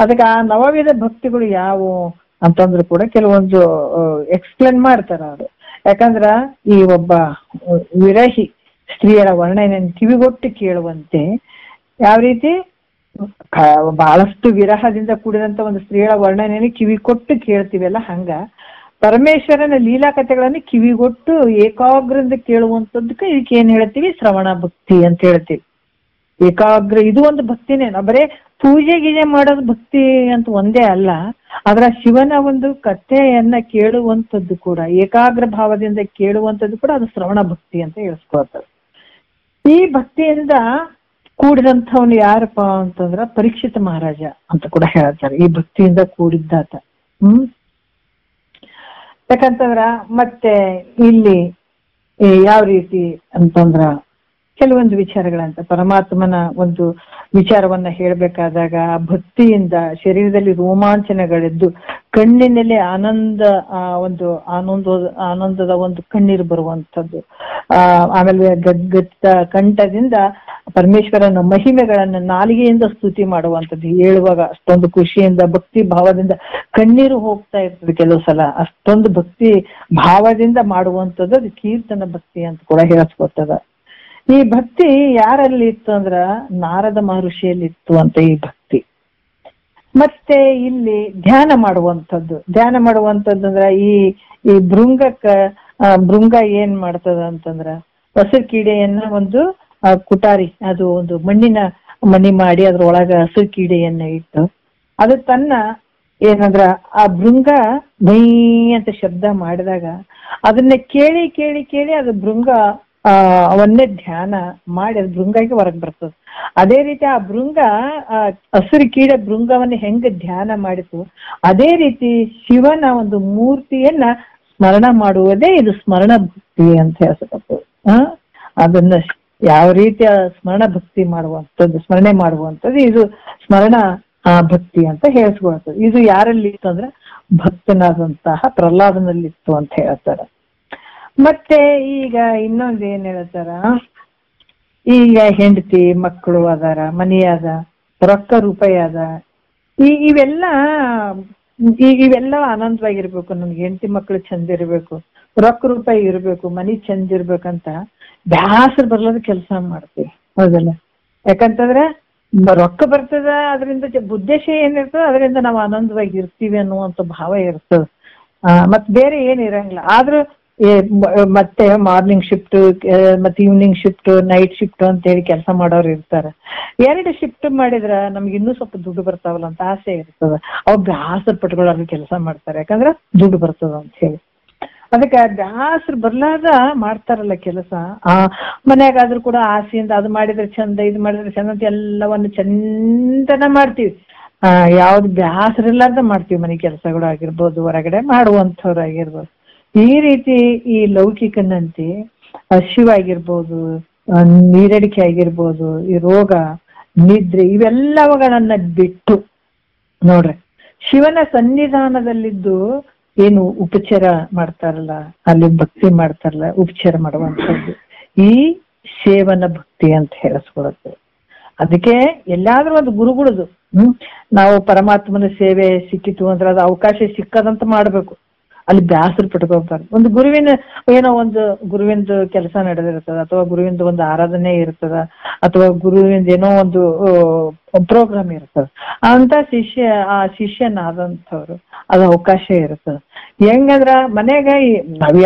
ಅದಕ್ಕೆ ಆ ನವವಿಧ ಭಕ್ತಿಗಳು ಯಾವುವು ಅಂತಂದ್ರು ಕೂಡ ಕೆಲವೊಂದು ಎಕ್ಸ್ಪ್ಲೇನ್ ಮಾಡ್ತಾರ ಅವರು. ಯಾಕಂದ್ರ ಈ ಒಬ್ಬ ವಿರಹಿ ಸ್ತ್ರೀಯರ ವರ್ಣನೆಯನ್ನು ಕಿವಿಗೊಟ್ಟು ಕೇಳುವಂತೆ, ಯಾವ ರೀತಿ ಬಹಳಷ್ಟು ವಿರಹದಿಂದ ಕೂಡಿದಂತ ಒಂದು ಸ್ತ್ರೀಯರ ವರ್ಣನೆಯನ್ನು ಕಿವಿಗೊಟ್ಟು ಕೇಳ್ತೀವಲ್ಲ, ಹಂಗ ಪರಮೇಶ್ವರನ ಲೀಲಾ ಕಥೆಗಳನ್ನು ಕಿವಿಗೊಟ್ಟು ಏಕಾಗ್ರದಿಂದ ಕೇಳುವಂಥದ್ದಕ್ಕೆ ಇದಕ್ಕೆ ಏನ್ ಹೇಳ್ತೀವಿ, ಶ್ರವಣ ಭಕ್ತಿ ಅಂತ ಹೇಳ್ತೀವಿ. ಏಕಾಗ್ರ ಇದು ಒಂದು ಭಕ್ತಿನೇ. ಬರೇ ಪೂಜೆ ಗೀಜೆ ಮಾಡೋದು ಭಕ್ತಿ ಅಂತ ಒಂದೇ ಅಲ್ಲ, ಆದ್ರ ಶಿವನ ಒಂದು ಕಥೆಯನ್ನ ಕೇಳುವಂಥದ್ದು ಕೂಡ ಏಕಾಗ್ರ ಭಾವದಿಂದ ಕೇಳುವಂಥದ್ದು ಕೂಡ ಅದು ಶ್ರವಣ ಭಕ್ತಿ ಅಂತ ಹೇಳಿಸ್ಕೊಳ್ತಾರೆ. ಈ ಭಕ್ತಿಯಿಂದ ಕೂಡಿದಂಥವನು ಯಾರಪ್ಪ ಅಂತಂದ್ರ ಪರೀಕ್ಷಿತ ಮಹಾರಾಜ ಅಂತ ಕೂಡ ಹೇಳ್ತಾರೆ. ಈ ಭಕ್ತಿಯಿಂದ ಕೂಡಿದ್ದಾತ. ಯಾಕಂತಂದ್ರ ಮತ್ತೆ ಇಲ್ಲಿ ಯಾವ ರೀತಿ ಅಂತಂದ್ರ ಕೆಲವೊಂದು ವಿಚಾರಗಳಂತ ಪರಮಾತ್ಮನ ಒಂದು ವಿಚಾರವನ್ನ ಹೇಳ್ಬೇಕಾದಾಗ ಭಕ್ತಿಯಿಂದ ಶರೀರದಲ್ಲಿ ರೋಮಾಂಚನಗಳೆದ್ದು ಕಣ್ಣಿನಲ್ಲಿ ಆನಂದದ ಒಂದು ಕಣ್ಣೀರು ಬರುವಂಥದ್ದು. ಆಮೇಲೆ ಗದ್ಗತ್ತ ಕಂಠದಿಂದ ಪರಮೇಶ್ವರನ ಮಹಿಮೆಗಳನ್ನ ನಾಲಿಗೆಯಿಂದ ಸ್ತುತಿ ಮಾಡುವಂಥದ್ದು. ಹೇಳುವಾಗ ಅಷ್ಟೊಂದು ಖುಷಿಯಿಂದ ಭಕ್ತಿ ಭಾವದಿಂದ ಕಣ್ಣೀರು ಹೋಗ್ತಾ ಇರ್ತದೆ ಕೆಲವು ಸಲ. ಅಷ್ಟೊಂದು ಭಕ್ತಿ ಭಾವದಿಂದ ಮಾಡುವಂಥದ್ದು ಅದು ಕೀರ್ತನ ಭಕ್ತಿ ಅಂತ ಕೂಡ ಹೇಳಿಸ್ಕೊತದ. ಈ ಭಕ್ತಿ ಯಾರಲ್ಲಿ ಇತ್ತು ಅಂದ್ರ ನಾರದ ಮಹರ್ಷಿಯಲ್ಲಿ ಇತ್ತು ಅಂತ ಈ ಭಕ್ತಿ. ಮತ್ತೆ ಇಲ್ಲಿ ಧ್ಯಾನ ಮಾಡುವಂಥದ್ದು ಅಂದ್ರ ಈ ಭೃಂಗ ಏನ್ ಮಾಡ್ತದ ಅಂತಂದ್ರ ಹಸಿರು ಕೀಡೆಯನ್ನ ಒಂದು ಕುಟಾರಿ, ಅದು ಒಂದು ಮಣ್ಣಿನ ಮಣಿ ಮಾಡಿ ಅದ್ರೊಳಗ ಹಸಿರು ಕೀಡೆಯನ್ನ ಇಟ್ಟು ಅದು ತನ್ನ ಏನಂದ್ರ ಆ ಭೃಂಗ ಬೈ ಅಂತ ಶಬ್ದ ಮಾಡಿದಾಗ ಅದನ್ನ ಕೇಳಿ ಕೇಳಿ ಕೇಳಿ ಅದು ಭೃಂಗ ಅವನ್ನೇ ಧ್ಯಾನ ಮಾಡಿ ಅದು ಭೃಂಗಾಗಿ ಹೊರಗೆ ಬರ್ತದೆ. ಅದೇ ರೀತಿ ಆ ಭೃಂಗ ಹಸಿರು ಕೀಡೆ ಭೃಂಗವನ್ನ ಹೆಂಗ ಧ್ಯಾನ ಮಾಡಿತು ಅದೇ ರೀತಿ ಶಿವನ ಒಂದು ಮೂರ್ತಿಯನ್ನ ಸ್ಮರಣ ಮಾಡುವುದೇ ಇದು ಸ್ಮರಣ ಭಕ್ತಿ ಅಂತ ಹೇಳ್ಸಕತ್ತು. ಅದನ್ನ ಯಾವ ರೀತಿಯ ಸ್ಮರಣ ಭಕ್ತಿ ಮಾಡುವಂಥದ್ದು, ಸ್ಮರಣೆ ಮಾಡುವಂಥದ್ದು ಇದು ಸ್ಮರಣ ಭಕ್ತಿ ಅಂತ ಹೇಳ್ಸ್ಕೊಳ್ತದೆ. ಇದು ಯಾರಲ್ಲಿ ಇತ್ತು ಅಂದ್ರೆ ಭಕ್ತನಾದಂತಹ ಪ್ರಹ್ಲಾದನಲ್ಲಿತ್ತು ಅಂತ ಹೇಳ್ತಾರ. ಮತ್ತೆ ಈಗ ಇನ್ನೊಂದು ಏನ್ ಹೇಳ್ತಾರ, ಈಗ ಹೆಂಡತಿ ಮಕ್ಕಳು ಅದಾರ, ಮನಿ ಅದ, ರೊಕ್ಕ ರೂಪಾಯಿ ಅದ, ಇವೆಲ್ಲ ಆನಂದವಾಗಿರ್ಬೇಕು. ನನ್ಗೆ ಹೆಂಡತಿ ಮಕ್ಕಳು ಚಂದ ಇರ್ಬೇಕು, ರೊಕ್ಕ ರೂಪಾಯಿ ಇರ್ಬೇಕು, ಮನಿ ಚಂದ ಇರ್ಬೇಕಂತ ಬ್ಯಾಸರ ಬರ್ಲದ ಕೆಲಸ ಮಾಡ್ತೀವಿ, ಹೌದಲ್ಲ? ಯಾಕಂತಂದ್ರೆ ರೊಕ್ಕ ಬರ್ತದ, ಅದರಿಂದ ಉದ್ದೇಶ ಏನಿರ್ತದ ಅದರಿಂದ ನಾವು ಆನಂದವಾಗಿ ಇರ್ತೀವಿ ಅನ್ನುವಂಥ ಭಾವ ಇರ್ತದ. ಮತ್ ಬೇರೆ ಏನ್ ಇರಂಗಿಲ್ಲ. ಆದ್ರೂ ಮತ್ತೆ ಮಾರ್ನಿಂಗ್ ಶಿಫ್ಟ್ ಮತ್ತೆ ಈವ್ನಿಂಗ್ ಶಿಫ್ಟ್ ನೈಟ್ ಶಿಫ್ಟ್ ಅಂತ ಹೇಳಿ ಕೆಲಸ ಮಾಡೋರು ಇರ್ತಾರೆ. 2 ಶಿಫ್ಟ್ ಮಾಡಿದ್ರ ನಮ್ಗೆ ಇನ್ನೂ ಸ್ವಲ್ಪ ದುಡ್ಡು ಬರ್ತಾವಲ್ಲ ಅಂತ ಆಸೆ ಇರ್ತದ. ಅವ್ ಬ್ಯಾಸರ ಪಟ್ಕೊಳ್ಳೋರು ಕೆಲಸ ಮಾಡ್ತಾರೆ, ಯಾಕಂದ್ರ ದುಡ್ಡು ಬರ್ತದ ಅಂತ ಹೇಳಿ. ಅದಕ್ಕೆ ಬ್ಯಾಸರು ಬರ್ಲಾದ ಮಾಡ್ತಾರಲ್ಲ ಕೆಲಸ. ಮನ್ಯಾಗಾದ್ರೂ ಕೂಡ ಆಸೆಯಿಂದ ಅದು ಮಾಡಿದ್ರೆ ಚಂದ, ಇದು ಮಾಡಿದ್ರೆ ಚಂದ ಅಂತ ಎಲ್ಲವನ್ನು ಚಂದನ ಮಾಡ್ತೀವಿ. ಯಾವ್ದು ಬ್ಯಾಸರ ಇರ್ಲಾರ್ದ ಮಾಡ್ತೀವಿ. ಮನೆ ಕೆಲಸಗಳು ಆಗಿರ್ಬೋದು, ಹೊರಗಡೆ ಮಾಡುವಂಥವ್ರು ಆಗಿರ್ಬೋದು. ಈ ರೀತಿ ಈ ಲೌಕಿಕನಂತೆ ಹಸಿವಾಗಿರ್ಬೋದು, ನೀರಡಿಕೆ ಆಗಿರ್ಬೋದು, ಈ ರೋಗ ನಿದ್ರೆ ಇವೆಲ್ಲವುಗಳನ್ನ ಬಿಟ್ಟು ನೋಡ್ರಿ ಶಿವನ ಸನ್ನಿಧಾನದಲ್ಲಿದ್ದು ಏನು ಉಪಚಾರ ಮಾಡ್ತಾರಲ್ಲ, ಅಲ್ಲಿ ಭಕ್ತಿ ಮಾಡ್ತಾರಲ್ಲ, ಉಪಚಾರ ಮಾಡುವಂಥದ್ದು ಈ ಸೇವನ ಭಕ್ತಿ ಅಂತ ಹೇಳಿಸ್ಕೊಳತ್ತೆ. ಅದಕ್ಕೆ ಎಲ್ಲಾದ್ರೂ ಒಂದು ಗುರುಗಳದು ನಾವು ಪರಮಾತ್ಮನ ಸೇವೆ ಸಿಕ್ಕಿತು ಅಂದ್ರೆ ಅದು ಅವಕಾಶ ಸಿಕ್ಕದಂತ ಮಾಡ್ಬೇಕು. ಅಲ್ಲಿ ಬ್ಯಾಸರ ಪಟ್ಕೋಬಾರ್ದು. ಒಂದು ಗುರುವಿನ ಗುರುವಿಂದ ಕೆಲಸ ನಡೆದಿರ್ತದ, ಅಥವಾ ಗುರುವಿಂದ ಒಂದು ಆರಾಧನೆ ಇರ್ತದ, ಅಥವಾ ಗುರುವಿಂದ ಏನೋ ಒಂದು ಪ್ರೋಗ್ರಾಮ್ ಇರ್ತದ, ಅಂತ ಶಿಷ್ಯನಾದಂಥವ್ರು ಅದು ಅವಕಾಶ ಇರ್ತದ. ಹೆಂಗಂದ್ರ ಮನೆಗ ನಾವ್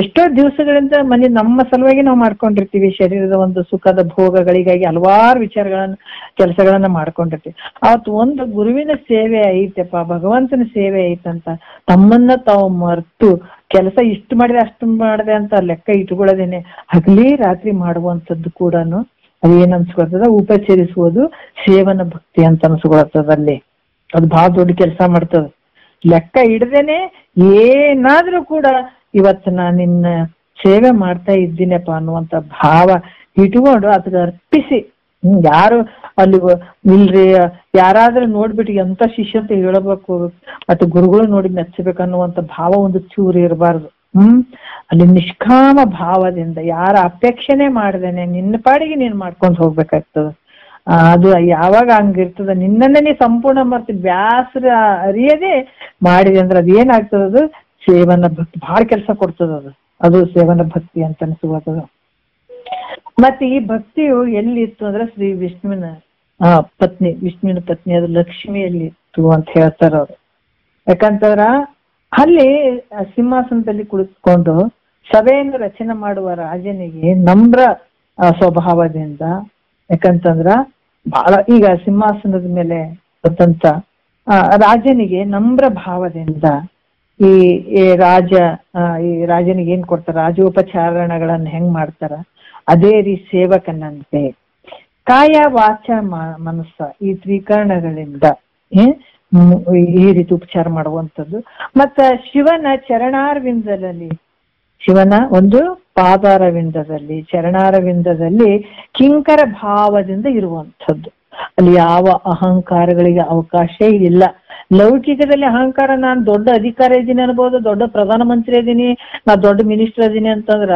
ಎಷ್ಟೋ ದಿವಸಗಳಿಂದ ನಮ್ಮ ಸಲುವಾಗಿ ನಾವು ಮಾಡ್ಕೊಂಡಿರ್ತೀವಿ. ಶರೀರದ ಒಂದು ಸುಖದ ಭೋಗಗಳಿಗಾಗಿ ಹಲವಾರು ಕೆಲಸಗಳನ್ನ ಮಾಡ್ಕೊಂಡಿರ್ತೀವಿ. ಅವತ್ತು ಒಂದು ಗುರುವಿನ ಸೇವೆ ಐತೆಪ್ಪ, ಭಗವಂತನ ಸೇವೆ ಐತಂತ ತಮ್ಮನ್ನ ತಾವು ಮರ್ತು ಕೆಲಸ ಇಷ್ಟು ಮಾಡಿದೆ ಅಷ್ಟು ಮಾಡಿದೆ ಅಂತ ಲೆಕ್ಕ ಇಟ್ಕೊಳ್ಳೋದೇನೆ ಹಗಲಿ ರಾತ್ರಿ ಮಾಡುವಂಥದ್ದು ಕೂಡ ಅದೇನ್ ಅನ್ಸ್ಕೊಳ್ತದ, ಉಪಚರಿಸುವುದು ಸೇವನ ಭಕ್ತಿ ಅಂತ ಅನ್ಸ್ಕೊಳತ್ತದ. ಅಲ್ಲಿ ಅದು ಬಹಳ ದೊಡ್ಡ ಕೆಲಸ ಮಾಡ್ತದ. ಲೆಕ್ಕ ಹಿಡ್ದೇನೆ ಏನಾದ್ರೂ ಕೂಡ ಇವತ್ತು ನಾನು ನಿನ್ನ ಸೇವೆ ಮಾಡ್ತಾ ಇದ್ದೀನಪ್ಪ ಅನ್ನುವಂತ ಭಾವ ಇಟ್ಕೊಂಡು ಅದಕ್ಕೆ ಅರ್ಪಿಸಿ, ಯಾರು ಅಲ್ಲಿ ಇಲ್ರಿ ಯಾರಾದ್ರೂ ನೋಡ್ಬಿಟ್ಟು ಎಂತ ಶಿಷ್ಯ ಅಂತ ಹೇಳಬೇಕು, ಮತ್ತೆ ಗುರುಗಳು ನೋಡಿ ಮೆಚ್ಚಬೇಕನ್ನುವಂತ ಭಾವ ಒಂದು ಚೂರು ಇರಬಾರ್ದು. ಅಲ್ಲಿ ನಿಷ್ಕಾಮ ಭಾವದಿಂದ ಯಾರ ಅಪೇಕ್ಷಣೆ ಮಾಡ್ದೇನೆ ನಿನ್ನ ಪಾಡಿಗೆ ನೀನ್ ಮಾಡ್ಕೊಂಡು ಹೋಗ್ಬೇಕಾಗ್ತದ. ಅದು ಯಾವಾಗ ಹಂಗಿರ್ತದ, ನಿನ್ನನ್ನೇ ನೀ ಸಂಪೂರ್ಣ ಮಾಡ್ತೀವಿ ಬ್ಯಾಸರ ಅರಿಯದೆ ಮಾಡಿದೆ ಅಂದ್ರೆ ಅದು ಏನಾಗ್ತದ, ಅದು ಸೇವನ ಭಕ್ತಿ ಬಹಳ ಕೆಲಸ ಕೊಡ್ತದ. ಅದು ಸೇವನ ಭಕ್ತಿ ಅಂತ ಅನ್ಸುವಂಥದ್ದು. ಮತ್ತೆ ಈ ಭಕ್ತಿಯು ಎಲ್ಲಿ ಇತ್ತು ಅಂದ್ರೆ ಶ್ರೀ ವಿಷ್ಣುವಿನ ಪತ್ನಿ ಅದು ಲಕ್ಷ್ಮಿಯಲ್ಲಿ ಇತ್ತು ಅಂತ ಹೇಳ್ತಾರ ಅವ್ರು. ಯಾಕಂತಂದ್ರ ಅಲ್ಲಿ ಸಿಂಹಾಸನದಲ್ಲಿ ಕುಳಿತುಕೊಂಡು ಸಭೆಯನ್ನು ರಚನೆ ಮಾಡುವ ರಾಜನಿಗೆ ನಮ್ರ ಸ್ವಭಾವದಿಂದ, ಯಾಕಂತಂದ್ರ ಬಹಳ ಈಗ ಸಿಂಹಾಸನದ ಮೇಲೆ ಬಂದಂತ ರಾಜನಿಗೆ ನಮ್ರ ಭಾವದಿಂದ ಈ ರಾಜನಿಗೆ ಏನ್ ಕೊಡ್ತಾರ, ರಾಜೋಪಚಾರಣಗಳನ್ನ ಹೆಂಗ್ ಮಾಡ್ತಾರ ಅದೇ ರೀತಿ ಸೇವಕನಂತೆ ಕಾಯ ವಾಚ ಮನಸ್ಸ ಈ ತ್ರಿಕರಣಗಳಿಂದ ಈ ರೀತಿ ಉಪಚಾರ ಮಾಡುವಂಥದ್ದು. ಮತ್ತ ಶಿವನ ಚರಣಾರವಿಂದದಲ್ಲಿ, ಶಿವನ ಒಂದು ಪಾದಾರವಿಂದದಲ್ಲಿ, ಚರಣಾರವಿಂದದಲ್ಲಿ ಕಿಂಕರ ಭಾವದಿಂದ ಇರುವಂಥದ್ದು. ಅಲ್ಲಿ ಯಾವ ಅಹಂಕಾರಗಳಿಗೆ ಅವಕಾಶ ಇಲ್ಲ. ಲೌಕಿಕದಲ್ಲಿ ಅಹಂಕಾರ, ನಾನು ದೊಡ್ಡ ಅಧಿಕಾರ ಇದ್ದೀನಿ ಅನ್ಬೋದು, ದೊಡ್ಡ ಪ್ರಧಾನಮಂತ್ರಿ ಇದೀನಿ, ನಾ ದೊಡ್ಡ ಮಿನಿಸ್ಟರ್ ಇದೀನಿ ಅಂತಂದ್ರ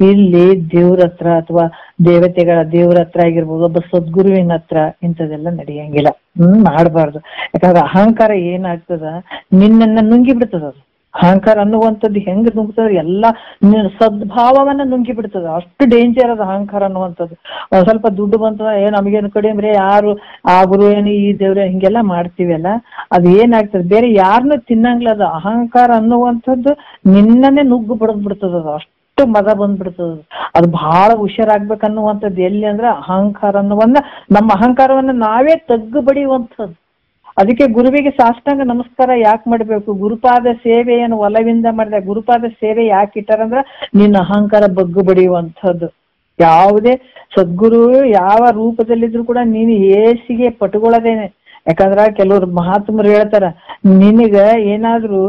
ಇಲ್ಲಿ ದೇವ್ರ ಹತ್ರ ಅಥವಾ ದೇವ್ರ ಹತ್ರ ಆಗಿರ್ಬೋದು, ಒಬ್ಬ ಸದ್ಗುರುವಿನ ಹತ್ರ ಇಂಥದೆಲ್ಲ ನಡೆಯಂಗಿಲ್ಲ. ಮಾಡಬಾರ್ದು. ಯಾಕಂದ್ರೆ ಅಹಂಕಾರ ಏನಾಗ್ತದ, ನಿನ್ನನ್ನ ನುಂಗಿ ಬಿಡ್ತದ. ಅದು ಅಹಂಕಾರ ಅನ್ನುವಂಥದ್ದು ಹೆಂಗ್ ನುಂಗ್ತದ, ಎಲ್ಲಾ ಸದ್ಭಾವವನ್ನ ನುಂಗಿ ಬಿಡ್ತದ. ಅಷ್ಟು ಡೇಂಜರ್ ಅದ ಅಹಂಕಾರ ಅನ್ನುವಂಥದ್ದು. ಸ್ವಲ್ಪ ದುಡ್ಡು ಬಂತದ, ನಮಗೇನು ಕಡಿಮೆ, ಯಾರು ಆ ಗುರು ಏನು ಈ ದೇವ್ರ ಹಿಂಗೆಲ್ಲ ಮಾಡ್ತೀವಲ್ಲ, ಅದು ಏನಾಗ್ತದೆ, ಬೇರೆ ಯಾರನ್ನೂ ತಿನ್ನಂಗಿಲ್ಲ. ಅದು ಅಹಂಕಾರ ಅನ್ನುವಂಥದ್ದು ನಿನ್ನನ್ನೇ ನುಗ್ಗು ಬಿಡ್ತದ. ಅದು ಅಷ್ಟು ಮದ ಬಂದ್ಬಿಡ್ತದ. ಅದು ಬಹಳ ಹುಷಾರಾಗ್ಬೇಕನ್ನುವಂಥದ್ದು ಎಲ್ಲಿ ಅಂದ್ರೆ ಅಹಂಕಾರ ಅನ್ನುವನ್ನ, ನಮ್ಮ ಅಹಂಕಾರವನ್ನ ನಾವೇ ತಗ್ಗು ಬಡಿಯುವಂಥದ್ದು. ಅದಕ್ಕೆ ಗುರುವಿಗೆ ಸಾಷ್ಟಾಂಗ ನಮಸ್ಕಾರ ಯಾಕೆ ಮಾಡ್ಬೇಕು? ಗುರುಪಾದ ಸೇವೆಯನ್ನು ಒಲವಿಂದ ಮಾಡಿದ. ಗುರುಪಾದ ಸೇವೆ ಯಾಕೆ ಇಟ್ಟಾರಂದ್ರ ನಿನ್ನ ಅಹಂಕಾರ ಬಗ್ಗು ಬಡಿಯುವಂಥದ್ದು. ಯಾವುದೇ ಸದ್ಗುರು ಯಾವ ರೂಪದಲ್ಲಿದ್ರು ಕೂಡ ನೀನು ಏಸಿಗೆ ಪಟ್ಕೊಳ್ಳೋದೇನೆ. ಯಾಕಂದ್ರ ಕೆಲವ್ರು ಮಹಾತ್ಮರು ಹೇಳ್ತಾರ, ನಿನಗ ಏನಾದ್ರೂ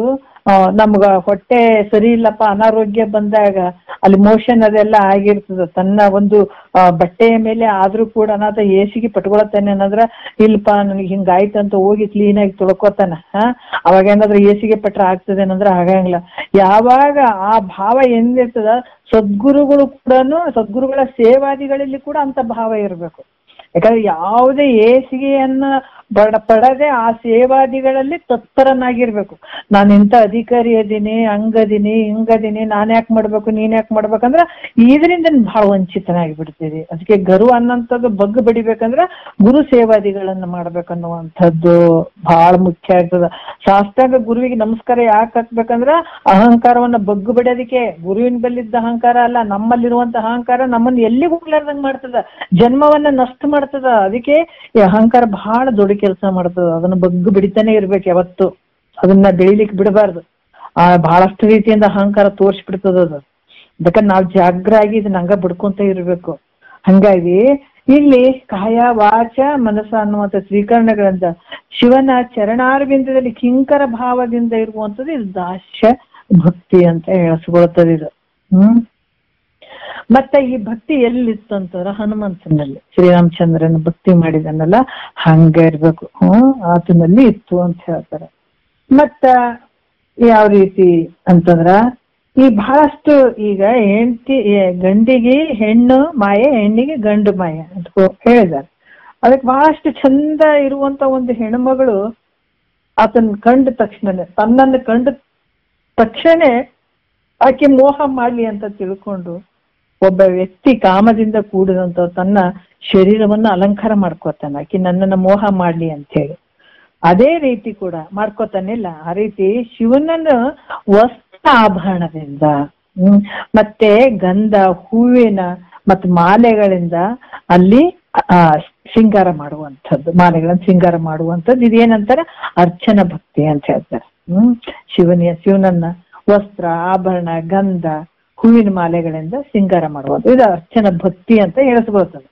ನಮ್ಗ ಹೊಟ್ಟೆ ಸರಿ ಇಲ್ಲಪ್ಪ, ಅನಾರೋಗ್ಯ ಬಂದಾಗ ಅಲ್ಲಿ ಮೋಷನ್ ಅದೆಲ್ಲ ಆಗಿರ್ತದ, ತನ್ನ ಒಂದು ಬಟ್ಟೆಯ ಮೇಲೆ ಆದ್ರೂ ಕೂಡ ನಾತ ಏಸಿಗೆ ಪಟ್ಕೊಳತಾನೆ ಅನ್ನೋದ್ರ, ಇಲ್ಪ ನನಗೆ ಹಿಂಗಾಯ್ತು ಅಂತ ಹೋಗಿ ಕ್ಲೀನ್ ಆಗಿ ತೊಳ್ಕೊತಾನ. ಅವಾಗ ಏನಾದ್ರೂ ಏಸಿಗೆ ಪಟ್ರ ಆಗ್ತದೆ ಅನ್ನಂದ್ರ ಆಗಂಗಿಲ್ಲ. ಯಾವಾಗ ಆ ಭಾವ ಎಂದಿರ್ತದ, ಸದ್ಗುರುಗಳು ಕೂಡ, ಸದ್ಗುರುಗಳ ಸೇವಾದಿಗಳಲ್ಲಿ ಕೂಡ ಅಂತ ಭಾವ ಇರಬೇಕು. ಯಾಕಂದ್ರೆ ಯಾವುದೇ ಏಸಿಗೆಯನ್ನ ಪಡದೆ ಆ ಸೇವಾದಿಗಳಲ್ಲಿ ತತ್ಪರನಾಗಿರ್ಬೇಕು. ನಾನು ಇಂಥ ಅಧಿಕಾರಿ ಅದೀನಿ, ಹಂಗದೀನಿ, ಹಿಂಗದೀನಿ, ನಾನ್ ಯಾಕೆ ಮಾಡ್ಬೇಕು, ನೀನ್ ಯಾಕೆ ಮಾಡ್ಬೇಕಂದ್ರ ಇದರಿಂದ ಬಹಳ ವಂಚಿತನಾಗಿ ಬಿಡ್ತೀವಿ. ಅದಕ್ಕೆ ಗರು ಅನ್ನೋಂಥದ್ದು ಬಗ್ಗು ಬಡಿಬೇಕಂದ್ರ ಗುರು ಸೇವಾದಿಗಳನ್ನ ಮಾಡ್ಬೇಕನ್ನುವಂಥದ್ದು ಬಹಳ ಮುಖ್ಯ ಆಗ್ತದ. ಸಾಷ್ಟಾಂಗ ಗುರುವಿಗೆ ನಮಸ್ಕಾರ ಯಾಕೆ ಹಾಕ್ಬೇಕಂದ್ರ ಅಹಂಕಾರವನ್ನ ಬಗ್ಗು ಬಡಿಯೋದಕ್ಕೆ. ಗುರುವಿನ ಬಲ್ಲಿದ್ದ ಅಹಂಕಾರ ಅಲ್ಲ, ನಮ್ಮಲ್ಲಿರುವಂತ ಅಹಂಕಾರ ನಮ್ಮನ್ನ ಎಲ್ಲಿಗೂ ಹೋಗ್ಲಾರ್ದಂಗ್ ಮಾಡ್ತದ, ಜನ್ಮವನ್ನ ನಷ್ಟ ಮಾಡ್ತದ. ಅದಕ್ಕೆ ಈ ಅಹಂಕಾರ ಬಹಳ ದೊಡ್ಡ ಕೆಲಸ ಮಾಡ್ತದ. ಅದನ್ನ ಬಗ್ಗು ಬಿಡಿತಾನೆ ಇರ್ಬೇಕು ಯಾವತ್ತು, ಅದನ್ನ ಬೆಳಿಲಿಕ್ಕೆ ಬಿಡಬಾರ್ದು. ಬಹಳಷ್ಟು ರೀತಿಯಿಂದ ಅಹಂಕಾರ ತೋರ್ಸ್ಬಿಡ್ತದ ಅದು. ಅದಕ್ಕೆ ನಾವ್ ಜಾಗ್ರಾಗಿ ಇದನ್ನ ಹಂಗ ಬಿಡ್ಕೊಂತ ಇರ್ಬೇಕು. ಹಂಗಾಗಿ ಇಲ್ಲಿ ಕಾಯ ವಾಚ ಮನಸ್ಸ ಅನ್ನುವಂಥ ಶ್ರೀಕರಣಗಳಿಂದ ಶಿವನ ಚರಣಾರವಿಂದದಲ್ಲಿ ಕಿಂಕರ ಭಾವದಿಂದ ಇರುವಂಥದ್ದು ಇದು ದಾಸ್ಯ ಭಕ್ತಿ ಅಂತ ಹೇಳಿಸ್ಕೊಳ್ತದೆ ಇದು. ಮತ್ತೆ ಈ ಭಕ್ತಿ ಎಲ್ಲಿತ್ತು ಅಂತಂದ್ರ ಹನುಮಂತನಲ್ಲಿ, ಶ್ರೀರಾಮಚಂದ್ರನ ಭಕ್ತಿ ಮಾಡಿದನಲ್ಲ ಹಂಗ ಇರ್ಬೇಕು. ಆತನಲ್ಲಿ ಇತ್ತು ಅಂತ ಹೇಳ್ತಾರೆ. ಮತ್ತ ಯಾವ ರೀತಿ ಅಂತಂದ್ರ ಈ ಬಹಳಷ್ಟು ಈಗ ಗಂಡಿಗೆ ಹೆಣ್ಣು ಮಾಯೆ, ಹೆಣ್ಣಿಗೆ ಗಂಡು ಮಾಯೆ ಅಂತ ಹೇಳಿದಾರೆ. ಅದಕ್ಕೆ ಬಹಳಷ್ಟು ಚಂದ ಇರುವಂತ ಒಂದು ಹೆಣ್ಮಗಳು ಆತನ ಕಂಡ ತಕ್ಷಣನೇ, ತನ್ನನ್ನು ಕಂಡ ತಕ್ಷಣ ಆಕೆ ಮೋಹ ಮಾಡ್ಲಿ ಅಂತ ತಿಳ್ಕೊಂಡು ಒಬ್ಬ ವ್ಯಕ್ತಿ ಕಾಮದಿಂದ ಕೂಡಿದಂತ ತನ್ನ ಶರೀರವನ್ನ ಅಲಂಕಾರ ಮಾಡ್ಕೋತಾನ, ಆಕೆ ನನ್ನನ್ನ ಮೋಹ ಮಾಡ್ಲಿ ಅಂತ ಹೇಳಿ. ಅದೇ ರೀತಿ ಕೂಡ ಮಾಡ್ಕೋತಾನಿಲ್ಲ, ಆ ರೀತಿ ಶಿವನನ್ನು ವಸ್ತ್ರ ಆಭರಣದಿಂದ ಮತ್ತೆ ಗಂಧ, ಹೂವಿನ ಮತ್ತು ಮಾಲೆಗಳಿಂದ ಅಲ್ಲಿ ಶೃಂಗಾರ ಮಾಡುವಂಥದ್ದು, ಮಾಲೆಗಳನ್ನ ಶೃಂಗಾರ ಮಾಡುವಂಥದ್ದು ಇದೇನಂತಾರ ಅರ್ಚನ ಭಕ್ತಿ ಅಂತ ಹೇಳ್ತಾರೆ. ಶಿವನನ್ನ ವಸ್ತ್ರ, ಆಭರಣ, ಗಂಧ, ಹೂವಿನ ಮಾಲೆಗಳಿಂದ ಶೃಂಗಾರ ಮಾಡುವಂಥದ್ದು ಇದು ಅರ್ಚನ ಭಕ್ತಿ ಅಂತ ಹೇಳಿಸ್ಕೊಳ್ತದೆ.